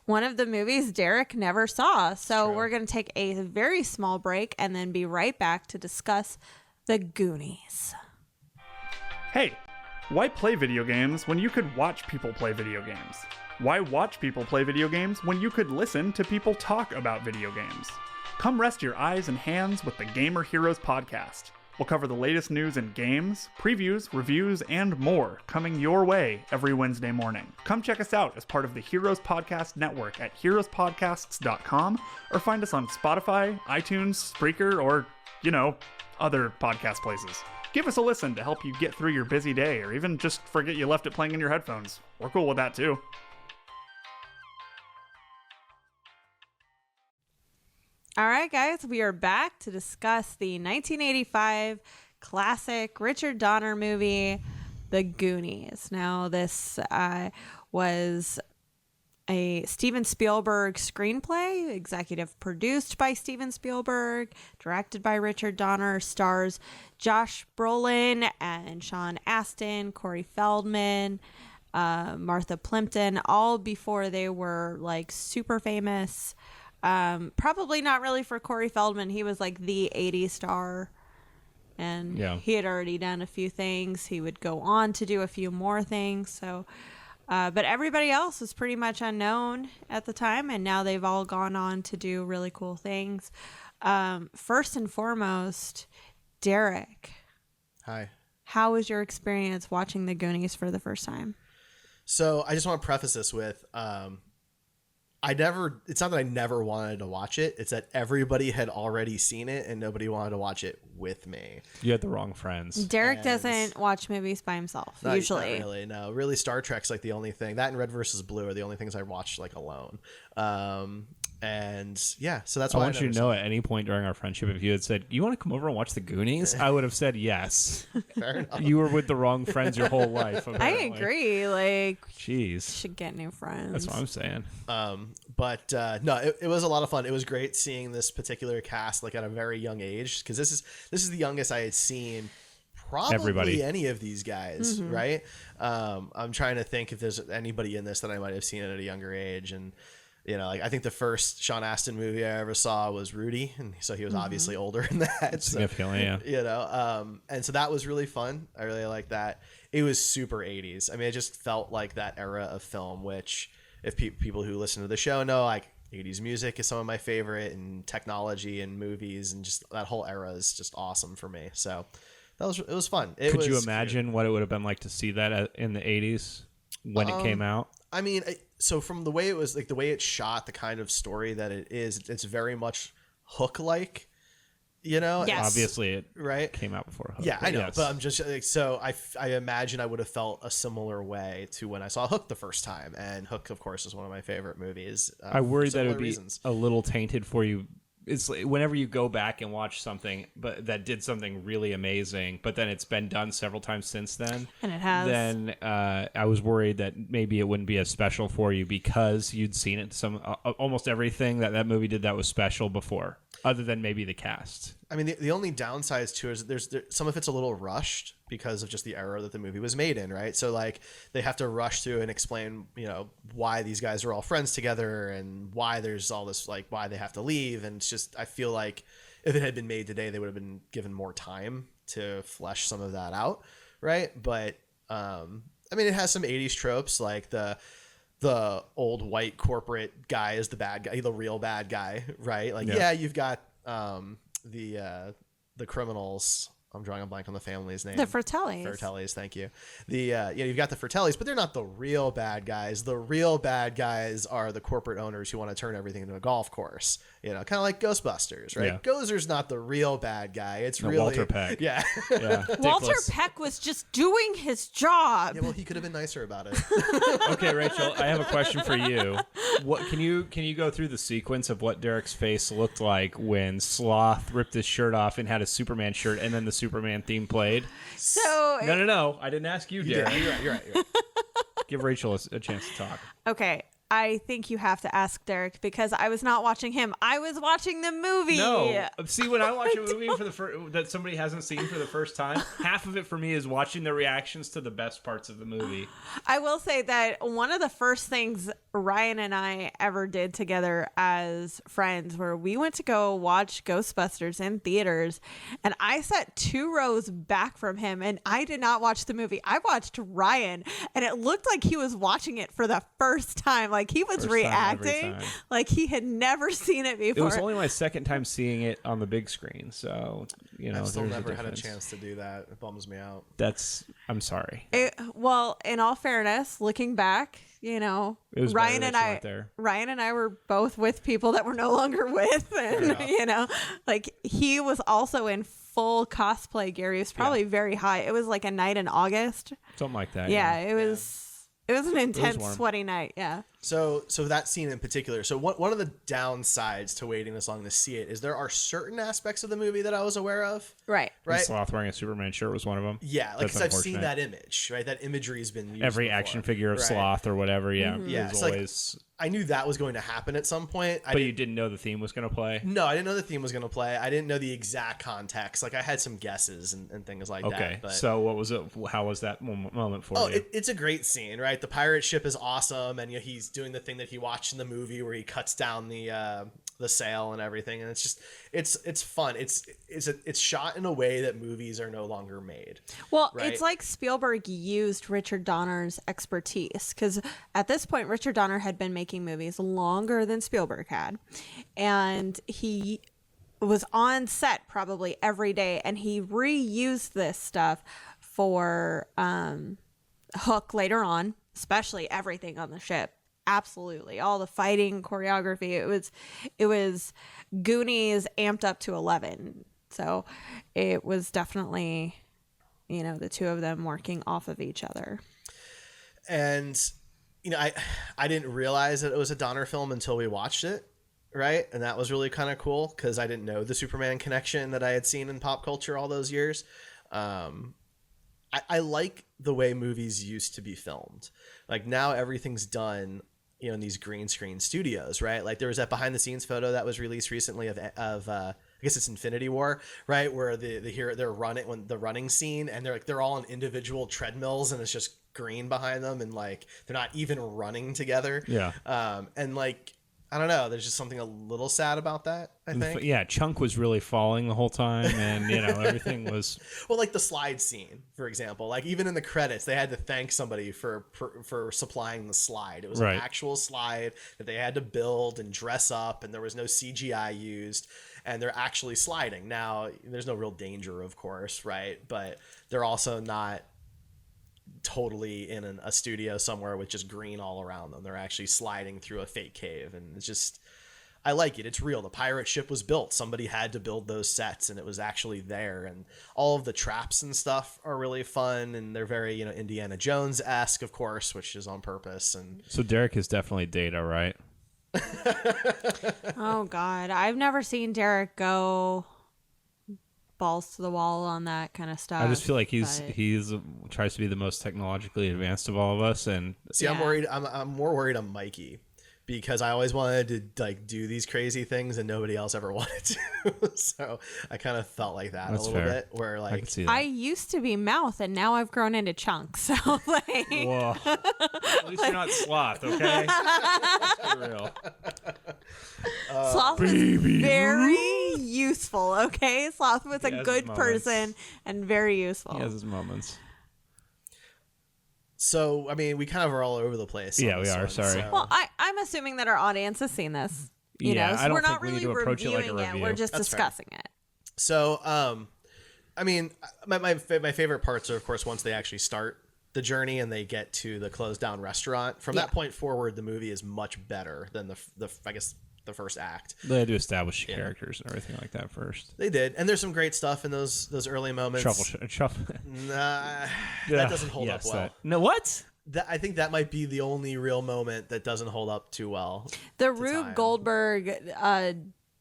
one of the movies Derek never saw. So we're going to take a very small break and then be right back to discuss the Goonies. Hey, why play video games when you could watch people play video games? Why watch people play video games when you could listen to people talk about video games? Come rest your eyes and hands with the Gamer Heroes podcast. We'll cover the latest news in games, previews, reviews, and more coming your way every Wednesday morning. Come check us out as part of the Heroes Podcast Network at heroespodcasts.com or find us on Spotify, iTunes, Spreaker, or, other podcast places. Give us a listen to help you get through your busy day, or even just forget you left it playing in your headphones. We're cool with that too. All right, guys, we are back to discuss the 1985 classic Richard Donner movie, The Goonies. Now, this was a Steven Spielberg screenplay, executive produced by Steven Spielberg, directed by Richard Donner, stars Josh Brolin and Sean Astin, Corey Feldman, Martha Plimpton, all before they were like super famous. Probably not really for Corey Feldman. He was like the 80s star, and he had already done a few things. He would go on to do a few more things. So, but everybody else was pretty much unknown at the time, and now they've all gone on to do really cool things. First and foremost, Derek. Hi. How was your experience watching the Goonies for the first time? So I just want to preface this with, it's not that I never wanted to watch it. It's that everybody had already seen it and nobody wanted to watch it with me. You had the wrong friends. Derek doesn't watch movies by himself, usually. Not really, no. Really, Star Trek's like the only thing. That and Red versus Blue are the only things I watch like alone. And yeah, so that's why I want you to know at any point during our friendship, if you had said, you want to come over and watch the Goonies? I would have said yes. Fair enough. You were with the wrong friends your whole life. I apparently. agree. Like, Jeez. should get new friends. That's what I'm saying. But no, it was a lot of fun. It was great seeing this particular cast like at a very young age, because this is the youngest I had seen probably any of these guys, right? I'm trying to think if there's anybody in this that I might have seen at a younger age, and like I think the first Sean Astin movie I ever saw was Rudy, and so he was obviously older in that. Significantly, yeah. And so that was really fun. I really liked that. It was super 80s. I mean, it just felt like that era of film, which if people who listen to the show know, like 80s music is some of my favorite, and technology and movies and just that whole era is just awesome for me. So it was fun. Could you imagine what it would have been like to see that in the 80s when it came out? I mean, so from the way it was, like the way it's shot, the kind of story that it is, it's very much Hook-like, Yes. Obviously, it right? came out before Hook. Yeah, I know, yes. but I'm just like, so I imagine I would have felt a similar way to when I saw Hook the first time, and Hook, of course, is one of my favorite movies. I worry that it would be reasons. a little tainted for you. It's like whenever you go back and watch something but that did something really amazing, but then it's been done several times since then. And it has. Then I was worried that maybe it wouldn't be as special for you because you'd seen it almost everything that movie did that was special before, other than maybe the cast. I mean, the only downsides to it is there's some of it's a little rushed because of just the era that the movie was made in, right? So like they have to rush through and explain, why these guys are all friends together and why there's all this, like why they have to leave. And it's just, I feel like if it had been made today, they would have been given more time to flesh some of that out, right? But I mean, it has some 80s tropes, like the old white corporate guy is the bad guy, the real bad guy, right? Like, yeah you've got the criminals I'm drawing a blank on the family's name. The Fratellis. Fratellis, thank you. You've got the Fratellis, but they're not the real bad guys. The real bad guys are the corporate owners who want to turn everything into a golf course. Kind of like Ghostbusters, right? Yeah. Gozer's not the real bad guy. It's No, really Walter Peck. Yeah. Yeah. Walter Dickless. Peck was just doing his job. Yeah, well, he could have been nicer about it. Okay, Rachel, I have a question for you. What can you go through the sequence of what Derek's face looked like when Sloth ripped his shirt off and had a Superman shirt, and then the Superman theme played? So No. I didn't ask you, Derek. You're right. Give Rachel a chance to talk. okay, I think you have to ask Derek because I was not watching him. I was watching the movie. No. See, when I watch a movie that somebody hasn't seen for the first time, half of it for me is watching the reactions to the best parts of the movie. I will say that one of the first things Ryan and I ever did together as friends were we went to go watch Ghostbusters in theaters, and I sat 2 rows back from him, and I did not watch the movie. I watched Ryan, and it looked like he was watching it for the first time. Like he was First time, every reacting time. like he had never seen it It before. was only my second time seeing it on the big screen, so I've still there's never had a difference. chance to do that. It bums me out. I'm sorry. Well, in all fairness, looking back, It was better Ryan that and you I, weren't there. Ryan and I were both with people that we're no longer with, and like he was also in full cosplay gear. He was probably very high. It was like a night in August. Something like that. Yeah, it was. It was an intense, warm. sweaty night. Yeah. So that scene in particular. So one of the downsides to waiting this long to see it is there are certain aspects of the movie that I was aware of. Right. Right. Sloth wearing a Superman shirt was one of them. Yeah, like That's 'cause I've seen unfortunate. that image, right? That imagery has been used Every before. action figure of Right. Sloth or whatever. Yeah. Yeah, It was it's like- always. I knew that was going to happen at some point. But you didn't know the theme was going to play. No, I didn't know the theme was going to play. I didn't know the exact context. Like I had some guesses and things like that. Okay. But So what was it? How was that moment for you? it's a great scene, right? The pirate ship is awesome, and he's doing the thing that he watched in the movie where he cuts down the sail and everything, and it's just it's fun. It's shot in a way that movies are no longer made. Well, Right. it's like Spielberg used Richard Donner's expertise because at this point, Richard Donner had been making movies longer than Spielberg had, and he was on set probably every day, and he reused this stuff for Hook later on, especially everything on the ship. Absolutely, all the fighting choreography. It was Goonies amped up to 11. So it was definitely, the two of them working off of each other. And I didn't realize that it was a Donner film until we watched it, right? And that was really kind of cool because I didn't know the Superman connection that I had seen in pop culture all those years. I like the way movies used to be filmed. Like now everything's done, in these green screen studios, right? Like there was that behind the scenes photo that was released recently of I guess it's Infinity War, right? Where the hero they're running scene, and they're all on individual treadmills, and it's just green behind them, and like they're not even running together. Yeah. And like I don't know, there's just something a little sad about that, I think. Yeah, Chunk was really falling the whole time, and everything was. Well, like the slide scene, for example, like even in the credits, they had to thank somebody for supplying the slide. It was Right. an actual slide that they had to build and dress up, and there was no CGI used, and they're actually sliding. Now, there's no real danger, of course, right? But they're also not totally in a studio somewhere with just green all around them. They're actually sliding through a fake cave, and it's just I like it. It's real. The pirate ship was built. Somebody had to build those sets, and it was actually there. And all of the traps and stuff are really fun, and they're very Indiana Jones-esque, of course, which is on purpose. And So Derek is definitely Data, right? Oh God, I've never seen Derek go balls to the wall on that kind of stuff. I just feel like but- he's tries to be the most technologically advanced of all of us, and see, I'm Yeah. worried. I'm more worried on Mikey, because I always wanted to like do these crazy things, and nobody else ever wanted to. So I kind of felt like that That's a little fair. bit, where I like can see that. I used to be Mouth, and now I've grown into Chunks. So like, Whoa. At least you're not Sloth, okay? Let's be real. Sloth was very useful. Okay, Sloth was He a has good his person and very useful. He has his moments. so. I mean, we kind of are all over the place. on Yeah, we this are, one, sorry. so- Well, I'm assuming that our audience has seen this. You Yeah, know, so I don't we're think not we need really to approach it like a reviewing it. review. We're just That's fair. discussing it. So, I mean, my favorite parts are, of course, once they actually start the journey and they get to the closed down restaurant. From that point forward, the movie is much better than I guess the first act. They had to establish characters and everything like that first. They did, and there's some great stuff in those early moments. Truffle. Nah, that doesn't hold up well. No, what? I think that might be the only real moment that doesn't hold up too well. The Rube Goldberg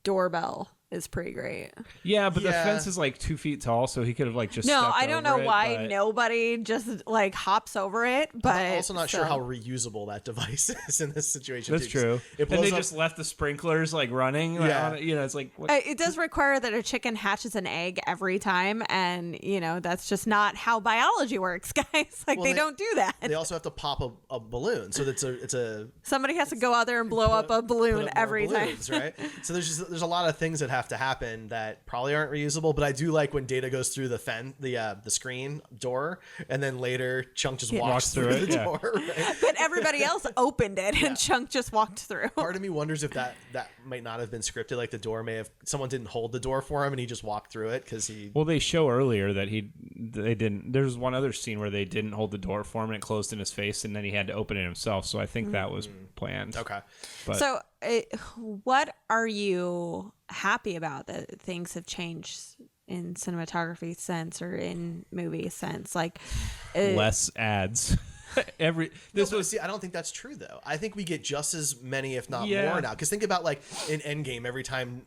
doorbell is pretty great. Yeah, but the fence is like 2 feet tall, so he could have like just. No, I don't know why but... nobody just like hops over it. But I'm also not sure how reusable that device is in this situation. That's true. It and they just left the sprinklers like running. Yeah, it's like what? It does require that a chicken hatches an egg every time, and that's just not how biology works, guys. Like they don't do that. They also have to pop a balloon, so it's a somebody has to go out there and blow up a balloon every time, right? So there's a lot of things that have to happen that probably aren't reusable, but I do like when Data goes through the screen door, and then later Chunk just walks through the door. Right? But everybody else opened it, and Chunk just walked through. Part of me wonders if that might not have been scripted. Like the door someone didn't hold the door for him, and he just walked through it because he. Well, they show earlier that they didn't. There's one other scene where they didn't hold the door for him, and it closed in his face, and then he had to open it himself. So I think that was planned. Okay. But, so, what are you happy about that things have changed in cinematography sense or in movie sense? Like less ads. I don't think that's true though. I think we get just as many, if not more now. Because think about like in Endgame, every time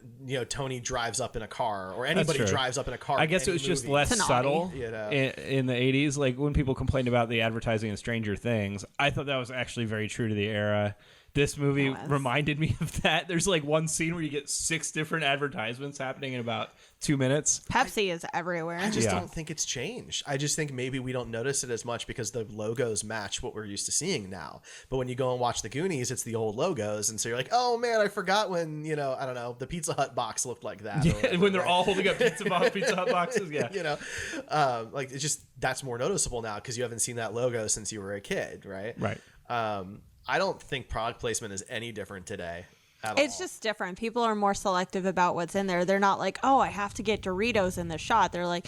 Tony drives up in a car or anybody drives up in a car. I guess it was just less subtle in the 80s. Like when people complained about the advertising in Stranger Things, I thought that was actually very true to the era. This movie reminded me of that. There's like one scene where you get 6 different advertisements happening in about 2 minutes. Pepsi is everywhere. I just don't think it's changed. I just think maybe we don't notice it as much because the logos match what we're used to seeing now. But when you go and watch the Goonies, it's the old logos. And so you're like, oh man, I forgot when, I don't know, the Pizza Hut box looked like that. Yeah, when they're all holding up Pizza Hut boxes. Yeah. Like it's just, that's more noticeable now because you haven't seen that logo since you were a kid, right? Right. I don't think product placement is any different today. It's just different. People are more selective about what's in there. They're not like, oh, I have to get Doritos in the shot. They're like,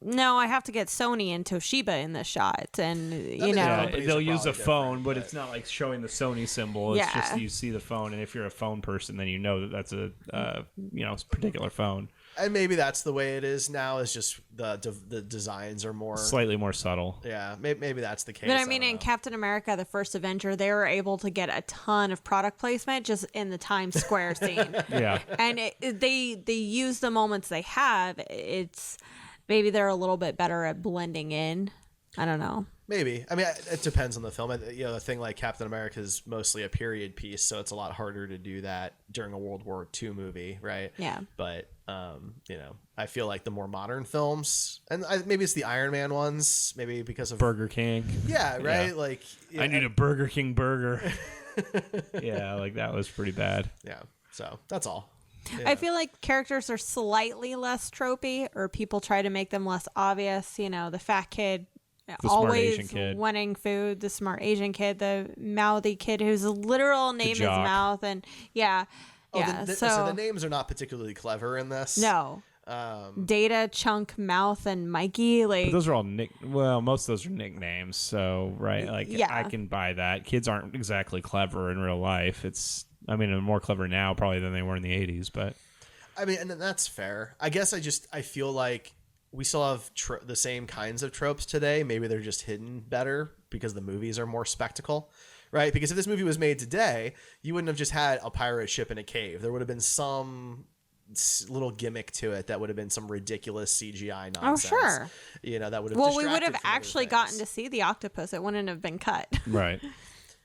no, I have to get Sony and Toshiba in the shot. And, they'll use a phone, but it's not like showing the Sony symbol. It's just you see the phone. And if you're a phone person, then you know that that's a particular phone. And maybe that's the way it is now. Is just the designs are slightly more subtle. Yeah, maybe that's the case. But I mean, in Captain America: The First Avenger, they were able to get a ton of product placement just in the Times Square scene. Yeah, and they use the moments they have. It's maybe they're a little bit better at blending in. I don't know. Maybe. I mean, it depends on the film. A thing like Captain America is mostly a period piece, so it's a lot harder to do that during a World War II movie, right? Yeah. But, I feel like the more modern films, and maybe it's the Iron Man ones, maybe because of Burger King. Yeah, right? Yeah. Like, I need a Burger King burger. Yeah, like that was pretty bad. Yeah. So that's all. Yeah. I feel like characters are slightly less tropey, or people try to make them less obvious. The fat kid. Always wanting food, the smart Asian kid, the mouthy kid whose literal name is Mouth, and so the names are not particularly clever in this. No, Data, Chunk, Mouth, and Mikey. Like but those are all most of those are nicknames. So I can buy that. Kids aren't exactly clever in real life. They're more clever now probably than they were in the 80s. But I mean, and that's fair. I guess I feel like. We still have the same kinds of tropes today. Maybe they're just hidden better because the movies are more spectacle, right? Because if this movie was made today, you wouldn't have just had a pirate ship in a cave. There would have been some little gimmick to it that would have been some ridiculous CGI nonsense. Oh, sure. That would have Well, we would have actually gotten to see the octopus. It wouldn't have been cut. Right.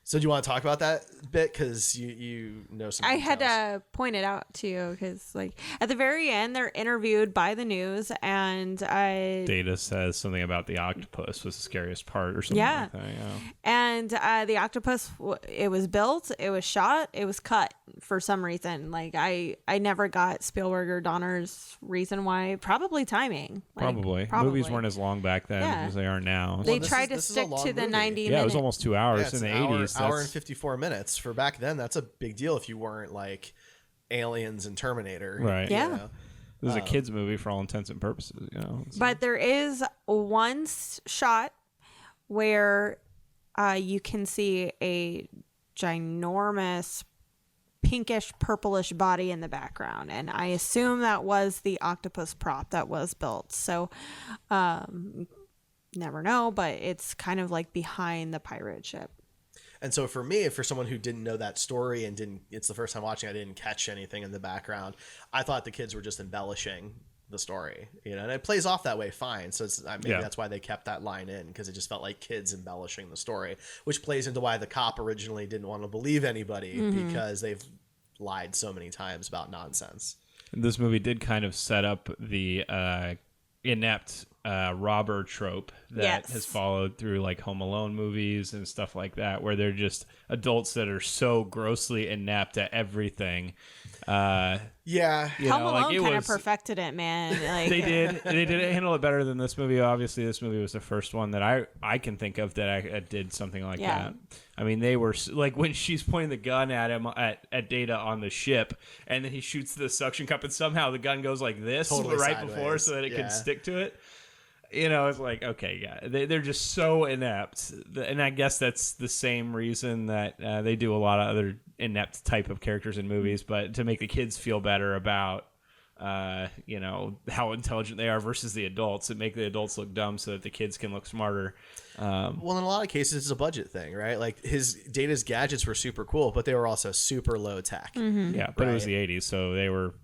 So do you want to talk about that bit? Because you know some details. I had to point it out to you because, at the very end, they're interviewed by the news, and Data says something about the octopus was the scariest part or something like that. Yeah. And the octopus, it was built, it was shot, it was cut for some reason. I never got Spielberg or Donner's reason why. Probably timing. Probably. Movies weren't as long back then as they are now. They tried to stick to the 90 minutes. Yeah, it was almost 2 hours in the 80s. Hour and 54 minutes for back then. That's a big deal if you weren't like Aliens and Terminator, right? Yeah. This is a kids movie for all intents and purposes, you know. But there is one shot where you can see a ginormous pinkish purplish body in the background, and I assume that was the octopus prop that was built. So never know, but it's kind of like behind the pirate ship. And so for me, for someone who didn't know that story and it's the first time watching, I didn't catch anything in the background. I thought the kids were just embellishing the story, you know, and it plays off that way fine. So it's maybe that's why they kept that line in, because it just felt like kids embellishing the story, which plays into why the cop originally didn't want to believe anybody, because they've lied so many times about nonsense. This movie did kind of set up the inept robber trope that has followed through like Home Alone movies and stuff like that, where they're just adults that are so grossly inept at everything. Home Alone kind of perfected it, man. Like, they did handle it better than this movie. Obviously, this movie was the first one that I can think of that I did something like that. I mean, they were like when she's pointing the gun at him at Data on the ship, and then he shoots the suction cup, and somehow the gun goes like this totally right sideways. Before, so that it can stick to it. You know, it's like, okay, they're just so inept, and I guess that's the same reason that they do a lot of other inept type of characters in movies, but to make the kids feel better about you know, how intelligent they are versus the adults, and make the adults look dumb so that the kids can look smarter. Well, in a lot of cases, it's a budget thing, right? Like Data's gadgets were super cool, but they were also super low tech. Yeah, but it was the 80s, so they were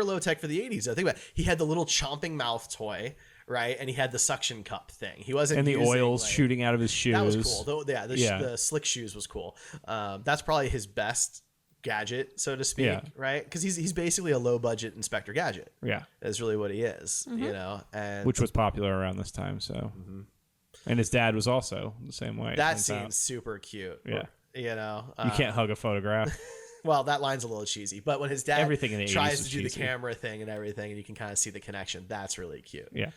low tech for the 80s. I think about it. He had the little chomping mouth toy, right? And he had the suction cup thing. He wasn't and the using, oils like, shooting out of his shoes. That was cool. The slick shoes was cool. That's probably his best gadget, so to speak, right? Because he's basically a low budget Inspector Gadget. Yeah, is really what he is. You know, and which was popular around this time. So, and his dad was also the same way. That scene's super cute. Yeah, you know, you can't hug a photograph. Well, that line's a little cheesy, but when his dad everything in the tries to do cheesy. the camera thing and everything, and you can kind of see the connection, that's really cute. Yeah.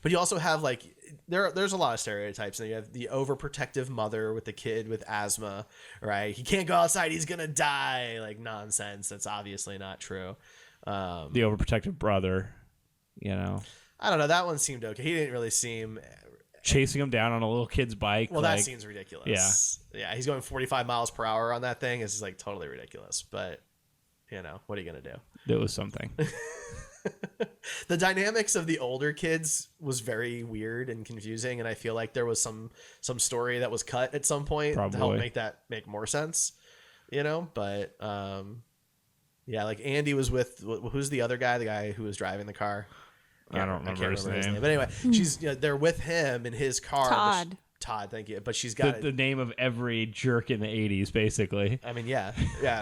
But you also have like there's a lot of stereotypes, and you have the overprotective mother with the kid with asthma, right? He can't go outside, he's gonna die, like nonsense. That's obviously not true. The overprotective brother, you know. I don't know. That one seemed okay. He didn't really seem chasing him down on a little kid's bike. Well, that scene's ridiculous. Yeah, he's going 45 miles per hour on that thing. It's just like totally ridiculous. But you know, what are you gonna do? It was something. The dynamics of the older kids was very weird and confusing, and I feel like there was some story that was cut at some point to help make more sense, you know. But yeah, like Andy was with who's the other guy, the guy who was driving the car. I don't remember his name. But anyway, they're with him in his car. Todd, thank you. But she's got the name of every jerk in the 80s, basically. I mean, yeah,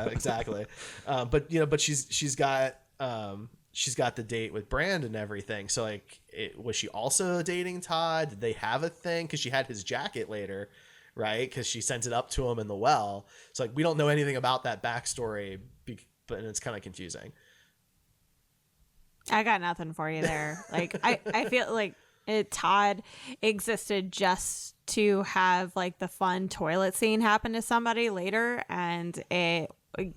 exactly. But she's got the date with Brand and everything. So like, was she also dating Todd? Did they have a thing? Because she had his jacket later, right? Because she sent it up to him in the well. So like, we don't know anything about that backstory, but it's kind of confusing. I got nothing for you there. Like I feel like Todd existed just to have like the fun toilet scene happen to somebody later, and it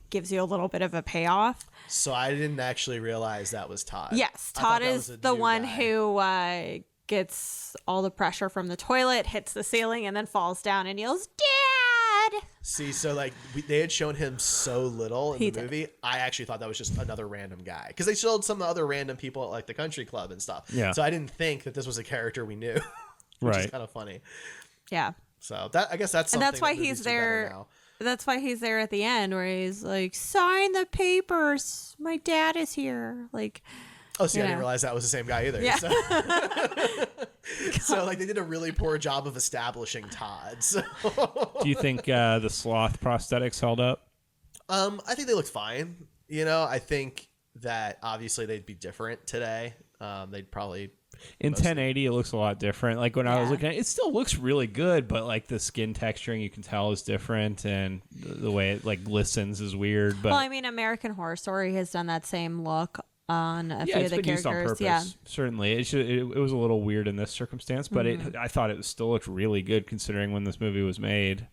gives you a little bit of a payoff. So I didn't actually realize that was Todd. Yes, Todd is the one who gets all the pressure from the toilet, hits the ceiling, and then falls down and yells, "Dad!" See, so like they had shown him so little in the movie. I actually thought that was just another random guy, because they showed some other random people at like the country club and stuff. Yeah. So I didn't think that this was a character we knew, which is kind of funny. Yeah. So that, I guess that's something. And that's why he's there. That's why he's there at the end, where he's like, "Sign the papers. My dad is here." Like. Oh, see, I didn't realize that was the same guy either. Yeah. So like, they did a really poor job of establishing Todd. So. Do you think the sloth prosthetics held up? I think they looked fine. You know, I think that obviously they'd be different today. They'd probably in 1080 it looks a lot different. Like when I was looking at it, it still looks really good, but like the skin texturing you can tell is different, and the way it like glistens is weird. But well, I mean, American Horror Story has done that same look on a few of the characters. On purpose. Yeah, certainly. It was a little weird in this circumstance, but I thought it still looked really good considering when this movie was made.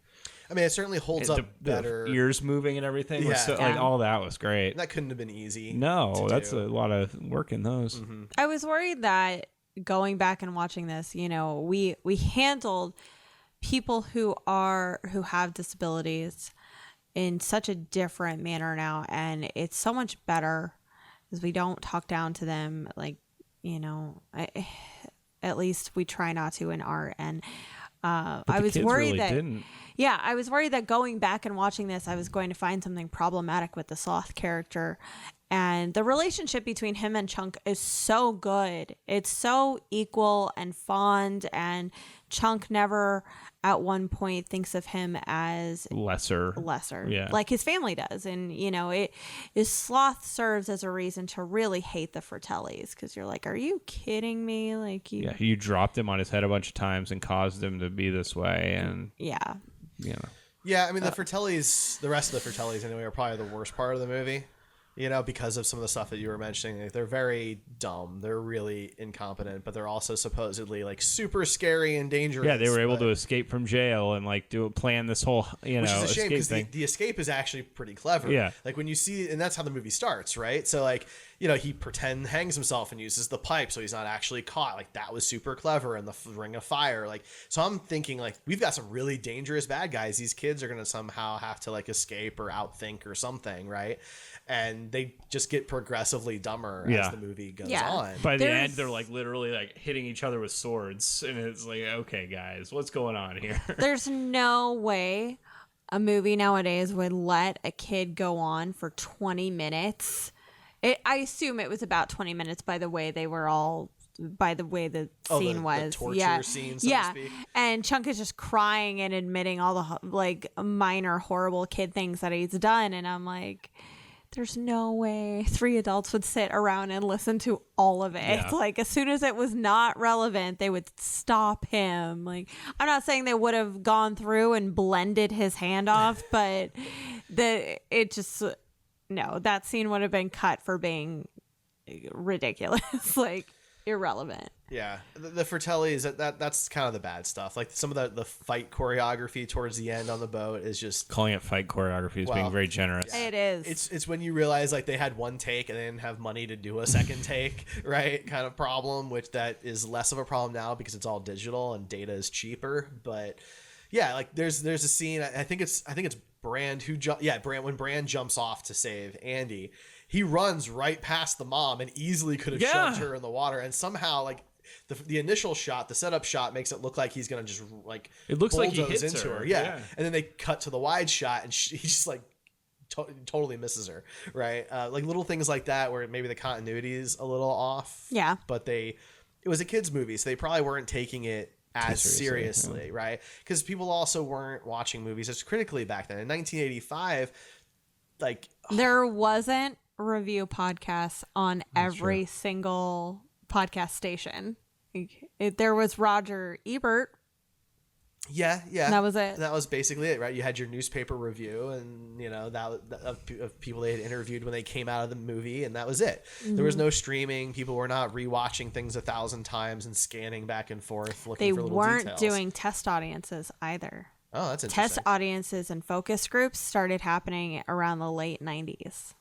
I mean, it certainly holds up better. The ears moving and everything. Was Yeah. like all that was great. That couldn't have been easy. No, that's do. a lot of work in those. Mm-hmm. I was worried that going back and watching this, we handled people who have disabilities in such a different manner now, and it's so much better because we don't talk down to them. Like, at least we try not to in art. And I was worried I was worried that going back and watching this, I was going to find something problematic with the Sloth character. And the relationship between him and Chunk is so good. It's so equal and fond, and Chunk never at one point thinks of him as lesser. Yeah. Like his family does. And, Sloth serves as a reason to really hate the Fratellis, because you're like, are you kidding me? Like, you dropped him on his head a bunch of times and caused him to be this way. And, yeah. Yeah, I mean, the Fratellis, the rest of the Fratellis anyway, are probably the worst part of the movie. Because of some of the stuff that you were mentioning. Like, they're very dumb. They're really incompetent, but they're also supposedly like super scary and dangerous. Yeah, they were able to escape from jail and like plan this whole, which is a shame because thing. the escape is actually pretty clever. Yeah. Like when you see, and that's how the movie starts, right? So like, he hangs himself and uses the pipe so he's not actually caught. Like that was super clever, and the ring of fire. Like, so I'm thinking like we've got some really dangerous bad guys. These kids are gonna somehow have to like escape or outthink or something, right? And they just get progressively dumber as the movie goes on. By the end, they're like literally like hitting each other with swords, and it's like, okay, guys, what's going on here? There's no way a movie nowadays would let a kid go on for 20 minutes. I assume it was about 20 minutes by the way they were all. By the way the scene was, the torture scene, so to speak. And Chunk is just crying and admitting all the like minor horrible kid things that he's done, and I'm like, there's no way 3 adults would sit around and listen to all of it. Yeah. Like, as soon as it was not relevant, they would stop him. Like, I'm not saying they would have gone through and blended his hand off, but that scene would have been cut for being ridiculous, like irrelevant. Yeah, the Fratellis, that's kind of the bad stuff. Like some of the fight choreography towards the end on the boat is just calling it fight choreography is being very generous. Yeah. It is. It's when you realize like they had one take and they didn't have money to do a second take, right? Kind of problem, which that is less of a problem now because it's all digital and data is cheaper. But yeah, like there's a scene. I think it's Brand when Brand jumps off to save Andy, he runs right past the mom and easily could have shoved her in the water, and somehow like. The initial shot, the setup shot, makes it look like he's gonna just like it looks like he hits into her. Yeah. And then they cut to the wide shot, and he just like totally misses her, right? Like little things like that where maybe the continuity is a little off. Yeah. But it was a kids movie, so they probably weren't taking it as seriously, right? Because people also weren't watching movies as critically back then. In 1985, like there wasn't review podcasts on every single podcast station. There was Roger Ebert. Yeah. That was it. That was basically it, right? You had your newspaper review, and that of people they had interviewed when they came out of the movie, and that was it. Mm-hmm. There was no streaming. People were not rewatching things 1,000 times and scanning back and forth looking for little details. They weren't doing test audiences either. Oh, that's interesting. Test audiences and focus groups started happening around the late 90s.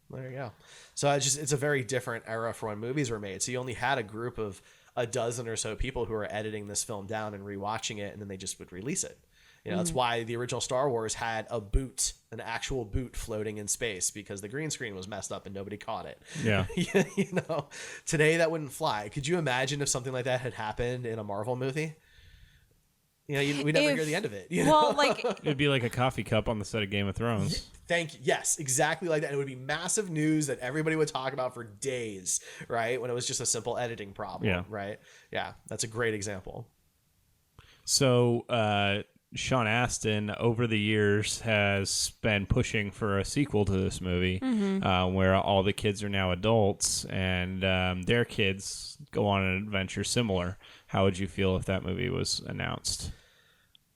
There you go. So it's a very different era for when movies were made. So you only had a group of a dozen or so people who were editing this film down and rewatching it, and then they just would release it. That's why the original Star Wars had an actual boot floating in space, because the green screen was messed up and nobody caught it. Yeah. Today that wouldn't fly. Could you imagine if something like that had happened in a Marvel movie? We'd never hear the end of it. Well, like it'd be like a coffee cup on the set of Game of Thrones. Thank you. Yes, exactly like that. And it would be massive news that everybody would talk about for days, right? When it was just a simple editing problem, right? Yeah, that's a great example. So, Sean Astin, over the years, has been pushing for a sequel to this movie, where all the kids are now adults, and their kids go on an adventure similar. How would you feel if that movie was announced?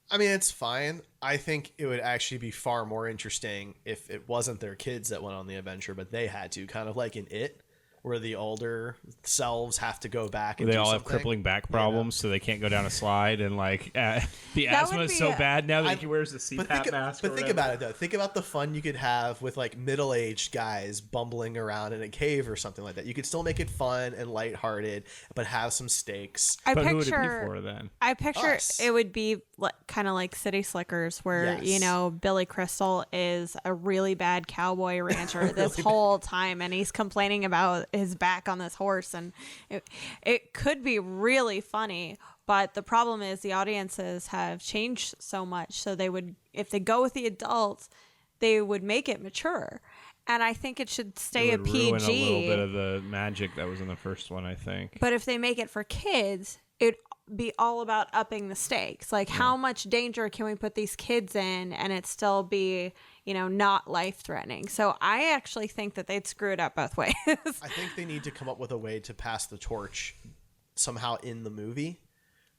I mean, it's fine. I think it would actually be far more interesting if it wasn't their kids that went on the adventure, but they had to, kind of like in It, where the older selves have to go back and They do all have something. crippling back problems, so they can't go down a slide, and like the That asthma would is so be bad now that he wears the CPAP mask. But think about it though. Think about the fun you could have with like middle-aged guys bumbling around in a cave or something like that. You could still make it fun and lighthearted, but have some stakes. I But who would it be picture for then? I picture Us. it would be kind of like City Slickers, where Yes. Billy Crystal is a really bad cowboy rancher this whole time, and he's complaining about his back on this horse, and it could be really funny. But the problem is the audiences have changed so much, so they would, if they go with the adults, they would make it mature, and I think it should stay It a would ruin PG. a little bit of the magic that was in the first one, I think. But if they make it for kids, it'd be all about upping the stakes. Like, how much danger can we put these kids in and it still be, not life threatening? So I actually think that they'd screw it up both ways. I think they need to come up with a way to pass the torch somehow in the movie,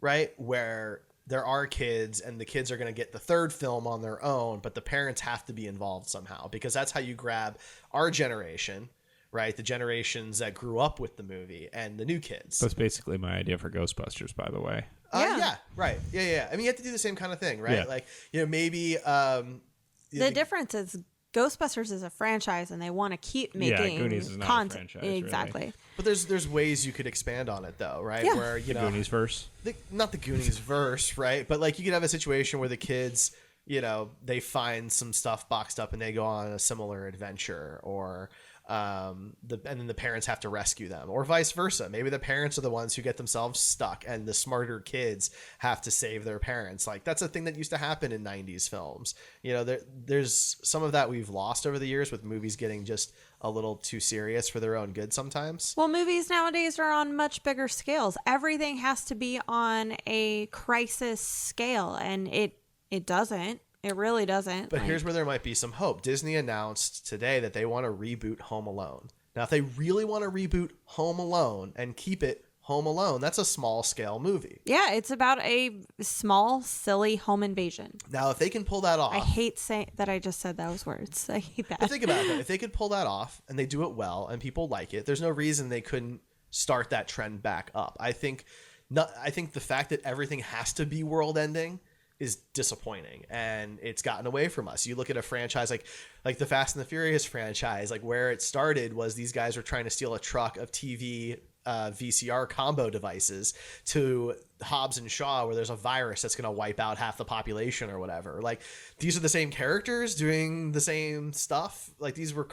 right? Where there are kids and the kids are going to get the third film on their own, but the parents have to be involved somehow, because that's how you grab our generation, right? The generations that grew up with the movie and the new kids. That's basically my idea for Ghostbusters, by the way. Yeah, right. Yeah. I mean, you have to do the same kind of thing, right? Yeah. Like, maybe The difference is Ghostbusters is a franchise and they want to keep making Goonies is not a content. franchise, really. Exactly. but there's ways you could expand on it though, right? Yeah. Where, Goonies verse. not the Goonies verse, right? But like you could have a situation where the kids, they find some stuff boxed up and they go on a similar adventure, or and then the parents have to rescue them, or vice versa. Maybe the parents are the ones who get themselves stuck and the smarter kids have to save their parents. Like that's a thing that used to happen in 90s films. There's some of that we've lost over the years with movies getting just a little too serious for their own good sometimes. Well, movies nowadays are on much bigger scales. Everything has to be on a crisis scale, and it doesn't. It really doesn't. But here's where there might be some hope. Disney announced today that they want to reboot Home Alone. Now, if they really want to reboot Home Alone and keep it Home Alone, that's a small scale movie. Yeah, it's about a small, silly home invasion. Now, if they can pull that off. I hate saying that I just said those words. I hate that. But think about it, though. If they could pull that off and they do it well and people like it, there's no reason they couldn't start that trend back up. I think the fact that everything has to be world ending is disappointing, and it's gotten away from us. You look at a franchise like the Fast and the Furious franchise, like where it started was these guys were trying to steal a truck of TV VCR combo devices to Hobbs and Shaw, where there's a virus that's going to wipe out half the population or whatever. Like these are the same characters doing the same stuff. Like these were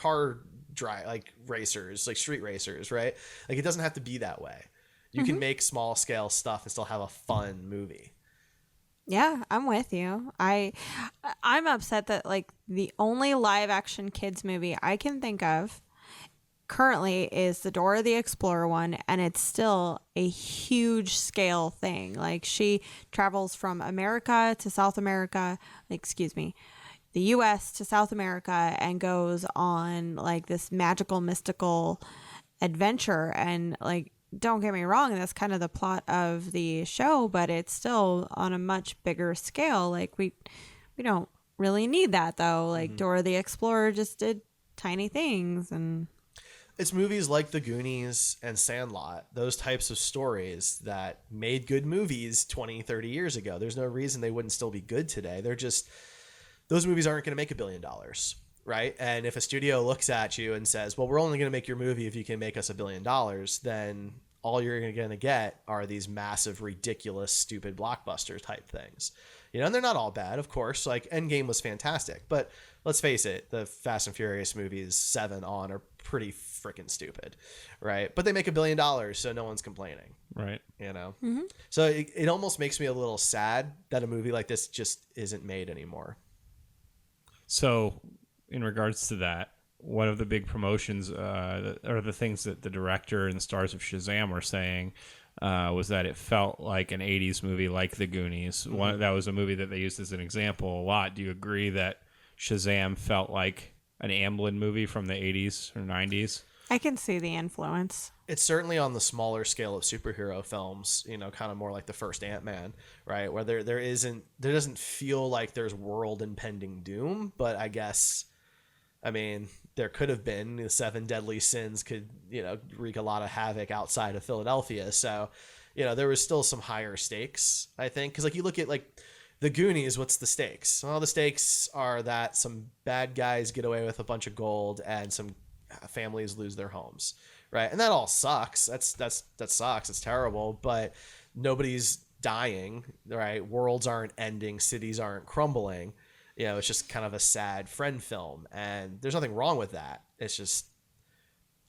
racers, like street racers, right? Like it doesn't have to be that way. You can make small scale stuff and still have a fun movie. Yeah, I'm with you. I'm upset that like the only live action kids movie I can think of currently is the Dora the Explorer one, and it's still a huge scale thing. Like she travels from America to South America, the US to South America, and goes on like this magical mystical adventure. And like, don't get me wrong, that's kind of the plot of the show, but it's still on a much bigger scale. Like we don't really need that though. Like Dora the Explorer just did tiny things. And it's movies like The Goonies and Sandlot, those types of stories that made good movies 20, 30 years ago. There's no reason they wouldn't still be good today. Those movies aren't going to make $1 billion, right? And if a studio looks at you and says, well, we're only going to make your movie if you can make us $1 billion, then all you're going to get are these massive, ridiculous, stupid blockbuster type things. And they're not all bad, of course. Like Endgame was fantastic, but let's face it, the Fast and Furious movies 7 on are pretty freaking stupid, right? But they make $1 billion, so no one's complaining, Right. So it almost makes me a little sad that a movie like this just isn't made anymore. So, in regards to that, one of the big promotions, or the things that the director and the stars of Shazam were saying, was that it felt like an 80s movie like The Goonies. That was a movie that they used as an example a lot. Do you agree that Shazam felt like an Amblin movie from the 80s or 90s? I can see the influence. It's certainly on the smaller scale of superhero films, kind of more like the first Ant-Man, right? Where there doesn't feel like there's world impending doom, but I guess, there could have been the 7 deadly sins could, wreak a lot of havoc outside of Philadelphia. So, there was still some higher stakes, I think. Because, like, you look at, like, the Goonies, what's the stakes? Well, the stakes are that some bad guys get away with a bunch of gold and some families lose their homes, right? And that all sucks. That sucks. It's terrible. But nobody's dying, right? Worlds aren't ending. Cities aren't crumbling. It's just kind of a sad friend film. And there's nothing wrong with that. It's just,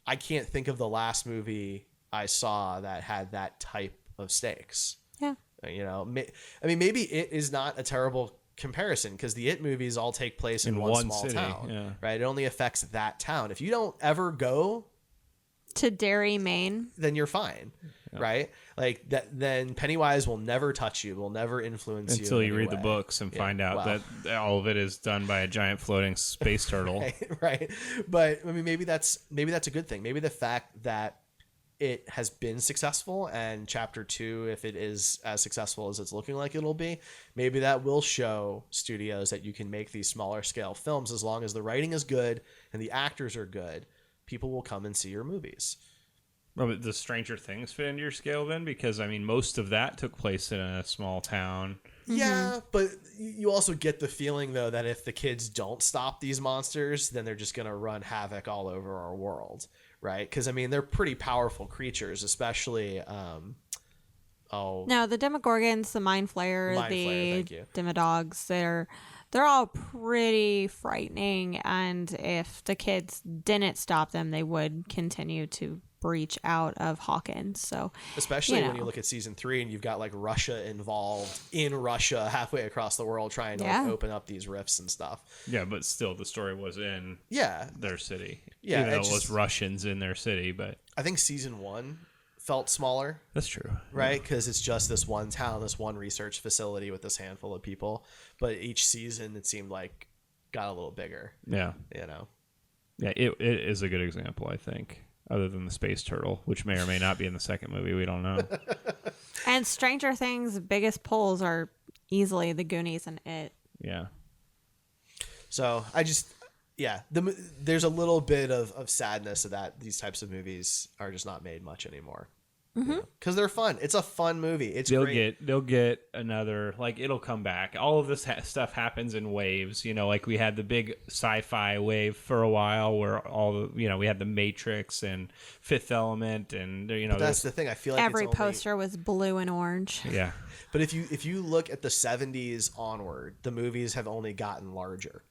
I can't think of the last movie I saw that had that type of stakes. Yeah. Maybe It is not a terrible comparison because the It movies all take place in one small city, town, right? It only affects that town. If you don't ever go to Derry, Maine, then you're fine, right? Like that, then Pennywise will never touch you, will never influence you until you in any read the way. books and find out that all of it is done by a giant floating space turtle. right. But I mean, maybe that's a good thing. Maybe the fact that it has been successful, and chapter 2, if it is as successful as it's looking like it'll be, maybe that will show studios that you can make these smaller scale films as long as the writing is good and the actors are good. People will come and see your movies. Well, but does Stranger Things fit into your scale then? Because I mean, most of that took place in a small town. Yeah, but you also get the feeling though that if the kids don't stop these monsters, then they're just going to run havoc all over our world. Right, because I mean they're pretty powerful creatures, especially. No, the Demogorgons, the Mind Flayer, the Demodogs, they're all pretty frightening. And if the kids didn't stop them, they would continue to breach out of Hawkins. So especially when you look at season 3 and you've got like Russia involved in Russia halfway across the world trying to like, open up these rifts and stuff. Yeah, but still the story was in their city. Yeah, even though it was Russians in their city. But I think season 1 felt smaller. That's true. Right? Because it's just this one town, this one research facility with this handful of people. But each season it seemed like got a little bigger. Yeah. Yeah, it is a good example, I think. Other than the space turtle, which may or may not be in the second movie. We don't know. And Stranger Things' biggest pulls are easily the Goonies and It. Yeah. So I just, there's a little bit of sadness that these types of movies are just not made much anymore. Because they're fun. It's a fun movie. It's great. They'll get another, like, it'll come back. All of this stuff happens in waves. Like we had the big sci-fi wave for a while where all the, we had the Matrix and Fifth Element and, But that's the thing. I feel like every poster was blue and orange. Yeah. But if you look at the 70s onward, the movies have only gotten larger.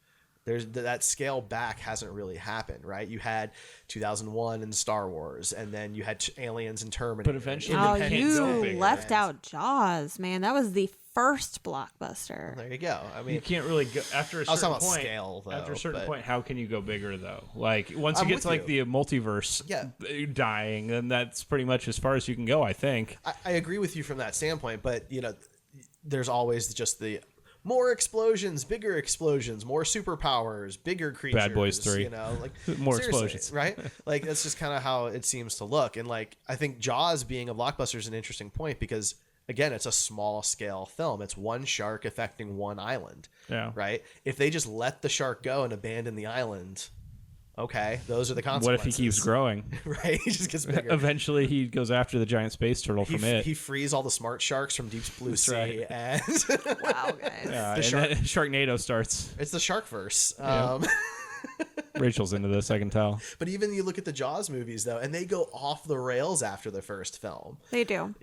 There's that scale back hasn't really happened, right? You had 2001 and Star Wars, and then you had Aliens and Terminator. But eventually, you left out Jaws, man. That was the first blockbuster. There you go. I mean, you can't really go after a certain point. Scale, though, after a certain point, how can you go bigger though? Like once you get to like the multiverse dying, then that's pretty much as far as you can go. I think. I agree with you from that standpoint, but there's always just the more explosions, bigger explosions, more superpowers, bigger creatures. Bad Boys 3. More explosions. Right? Like, that's just kind of how it seems to look. And, like, I think Jaws being a blockbuster is an interesting point because, again, it's a small-scale film. It's one shark affecting one island. Yeah. Right? If they just let the shark go and abandon the island... Okay, those are the consequences. What if he keeps growing? Right, he just gets bigger. Eventually, he goes after the giant space turtle from It. He frees all the smart sharks from Deep Blue Sea, right. and wow, guys. Yeah, then Sharknado starts. It's the Sharkverse. Yeah. Rachel's into this, I can tell. But even you look at the Jaws movies, though, and they go off the rails after the first film. They do.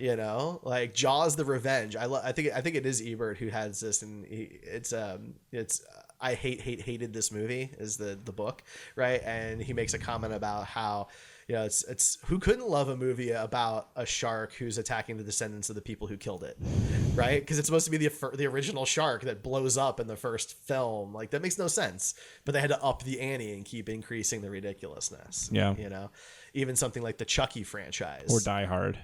Like Jaws: The Revenge. I think it is Ebert who has this, and it's I hated this movie is the book, right? And he makes a comment about how it's who couldn't love a movie about a shark who's attacking the descendants of the people who killed it, right? Because it's supposed to be the original shark that blows up in the first film. Like that makes no sense, but they had to up the ante and keep increasing the ridiculousness. Yeah, even something like the Chucky franchise or Die Hard.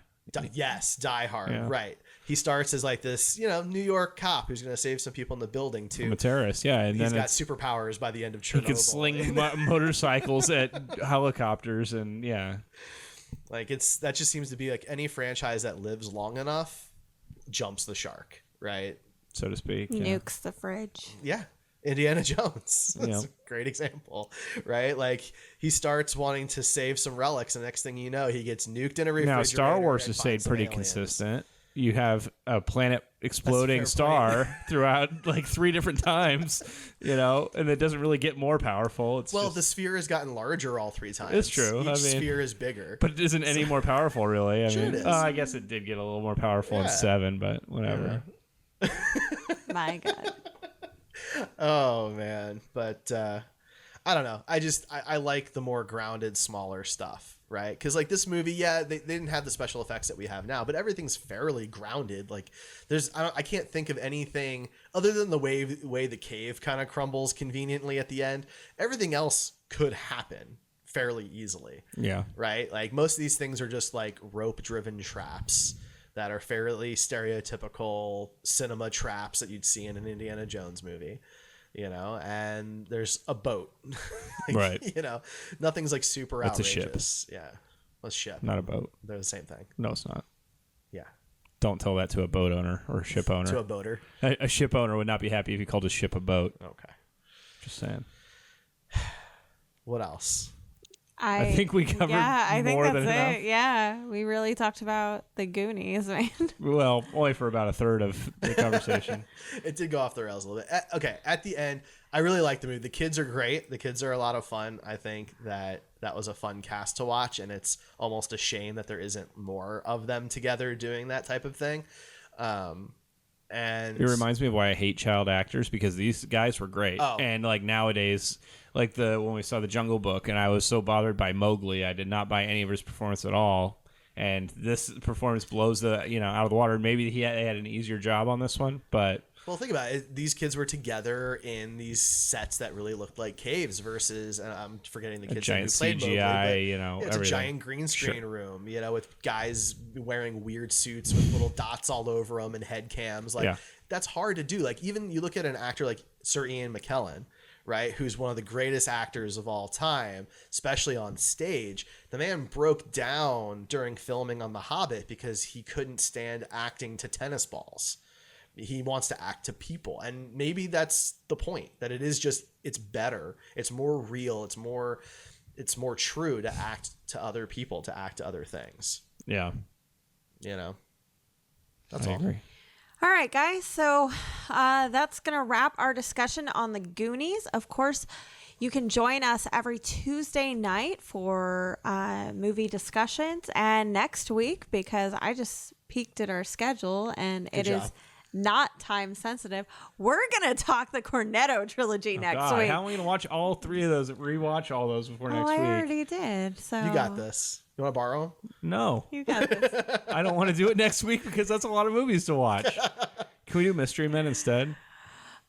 Yes, Die Hard, right. He starts as like this, New York cop who's going to save some people in the building too. I'm a terrorist, yeah. And he's got superpowers by the end of Chernobyl. He can sling motorcycles at helicopters and Like that just seems to be like any franchise that lives long enough jumps the shark, right? So to speak. Nukes the fridge. Yeah. Indiana Jones. That's Yeah. a great example, right? Like he starts wanting to save some relics, and next thing you know, he gets nuked in a refrigerator. Now, Star Wars and has finds stayed some pretty aliens. consistent. You have a planet exploding fair star throughout like 3 different times, and it doesn't really get more powerful. It's Well, just, the sphere has gotten larger all 3 times. It's true. Each sphere is bigger. but it isn't any more powerful, really. I Sure mean, it is. I guess it did get a little more powerful in Yeah. 7, but whatever. My God. Oh man, but I don't know. I like the more grounded, smaller stuff, right? Because like this movie, yeah, they didn't have the special effects that we have now, but everything's fairly grounded. Like I can't think of anything other than the way the cave kind of crumbles conveniently at the end. Everything else could happen fairly easily, Yeah. right? Like most of these things are just like rope-driven traps that are fairly stereotypical cinema traps that you'd see in an Indiana Jones movie, and there's a boat. Like, Right. Nothing's like super That's a ship. outrageous. Yeah. A ship. Not a boat. They're the same thing. No, it's not. Yeah. Don't tell that to a boat owner or a ship owner. To a boater. A ship owner would not be happy if you called a ship a boat. Okay. Just saying. What else? I think we covered I think more that's than it. enough. Yeah, we really talked about the Goonies, man. Well, only for about a third of the conversation. It did go off the rails a little bit. Okay, at the end, I really like the movie. The kids are great. The kids are a lot of fun. I think that was a fun cast to watch, and it's almost a shame that there isn't more of them together doing that type of thing. And It reminds me of why I hate child actors, because these guys were great. Oh. And like nowadays, like when we saw the Jungle Book, and I was so bothered by Mowgli, I did not buy any of his performance at all. And this performance blows the out of the water. Maybe he had an easier job on this one, but well, think about it. These kids were together in these sets that really looked like caves versus, and I'm forgetting the a kids giant who played Mowgli, CGI, but, it's everything. a giant green screen room, with guys wearing weird suits with little dots all over them and head cams. Like that's hard to do. Like even you look at an actor like Sir Ian McKellen, right, who's one of the greatest actors of all time, especially on stage. The man broke down during filming on The Hobbit because he couldn't stand acting to tennis balls. He wants to act to people, and maybe that's the point, that it is just, it's better, it's more real, it's more true to act to other people, to act to other things. Yeah. That's I all. agree. All right, guys. So that's going to wrap our discussion on the Goonies. Of course, you can join us every Tuesday night for movie discussions. And next week, because I just peeked at our schedule and it is not time sensitive, we're going to talk the Cornetto trilogy next God, week. how are we going to watch all 3 of those, rewatch all those before next I week? already did. So You got this. You want to borrow 'em? No. You got this. I don't want to do it next week because that's a lot of movies to watch. Can we do Mystery Men instead?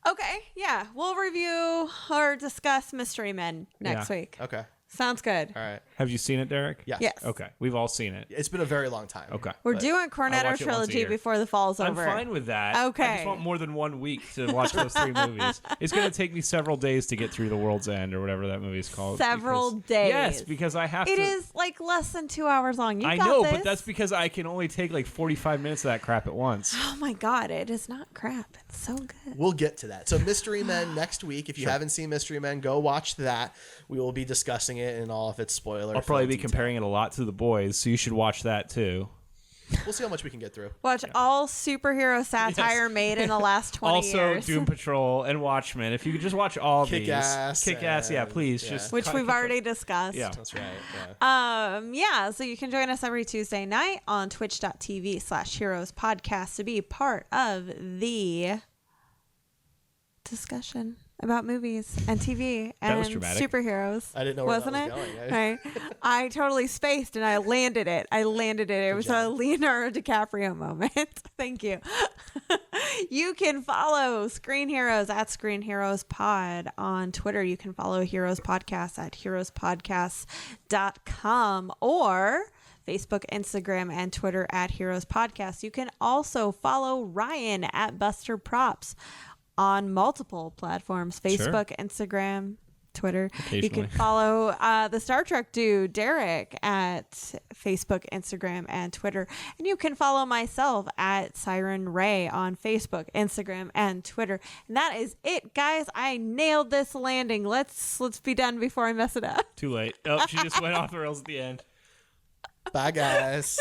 Okay. Yeah. We'll review or discuss Mystery Men next week. Okay. Sounds good. All right. Have you seen it, Derek? Yes. Yes. Okay. We've all seen it. It's been a very long time. Okay. We're But doing I'll Cornetto watch it once a trilogy year. before the fall's I'm over. fine with that. I Okay. just want more than 1 week to watch those 3 movies. It's going to take me several days to get through The World's End or whatever that movie's called. Several days. Yes, because I have It to. is like less than 2 hours long. You I got know, this. but that's because I can only take like 45 minutes of that crap at once. Oh my God, it is not crap. It's so good. We'll get to that. So Mystery Men next week. If you haven't seen Mystery Men, go watch that. We will be discussing it in all of its spoilers. I'll probably be comparing it a lot to The Boys, so you should watch that too. We'll see how much we can get through. Watch all superhero satire made in the last 20 Also, years. Doom Patrol and Watchmen. If you could just watch all of Kick-Ass these. Kick-Ass, yeah, and- please. yeah. Just which cut- we've cut- already discussed. Yeah. That's right. Yeah. So you can join us every Tuesday night on twitch.tv/heroes podcast to be part of the discussion about movies and TV That was and dramatic. superheroes. I didn't know where that wasn't was it? going. Right. I totally spaced and I landed it. It was a job. Leonardo DiCaprio moment. Thank you. You can follow Screen Heroes at Screen Heroes Pod on Twitter. You can follow Heroes Podcast at heroespodcast.com or Facebook, Instagram, and Twitter at Heroes Podcast. You can also follow Ryan at Buster Props on multiple platforms: Facebook, Instagram, Twitter. You Occasionally. can follow the Star Trek dude, Derek, at Facebook, Instagram, and Twitter. And you can follow myself at Siren Ray on Facebook, Instagram, and Twitter. And that is it, guys. I nailed this landing. Let's be done before I mess it up. Too late. Oh, she just went off the rails at the end. Bye, guys.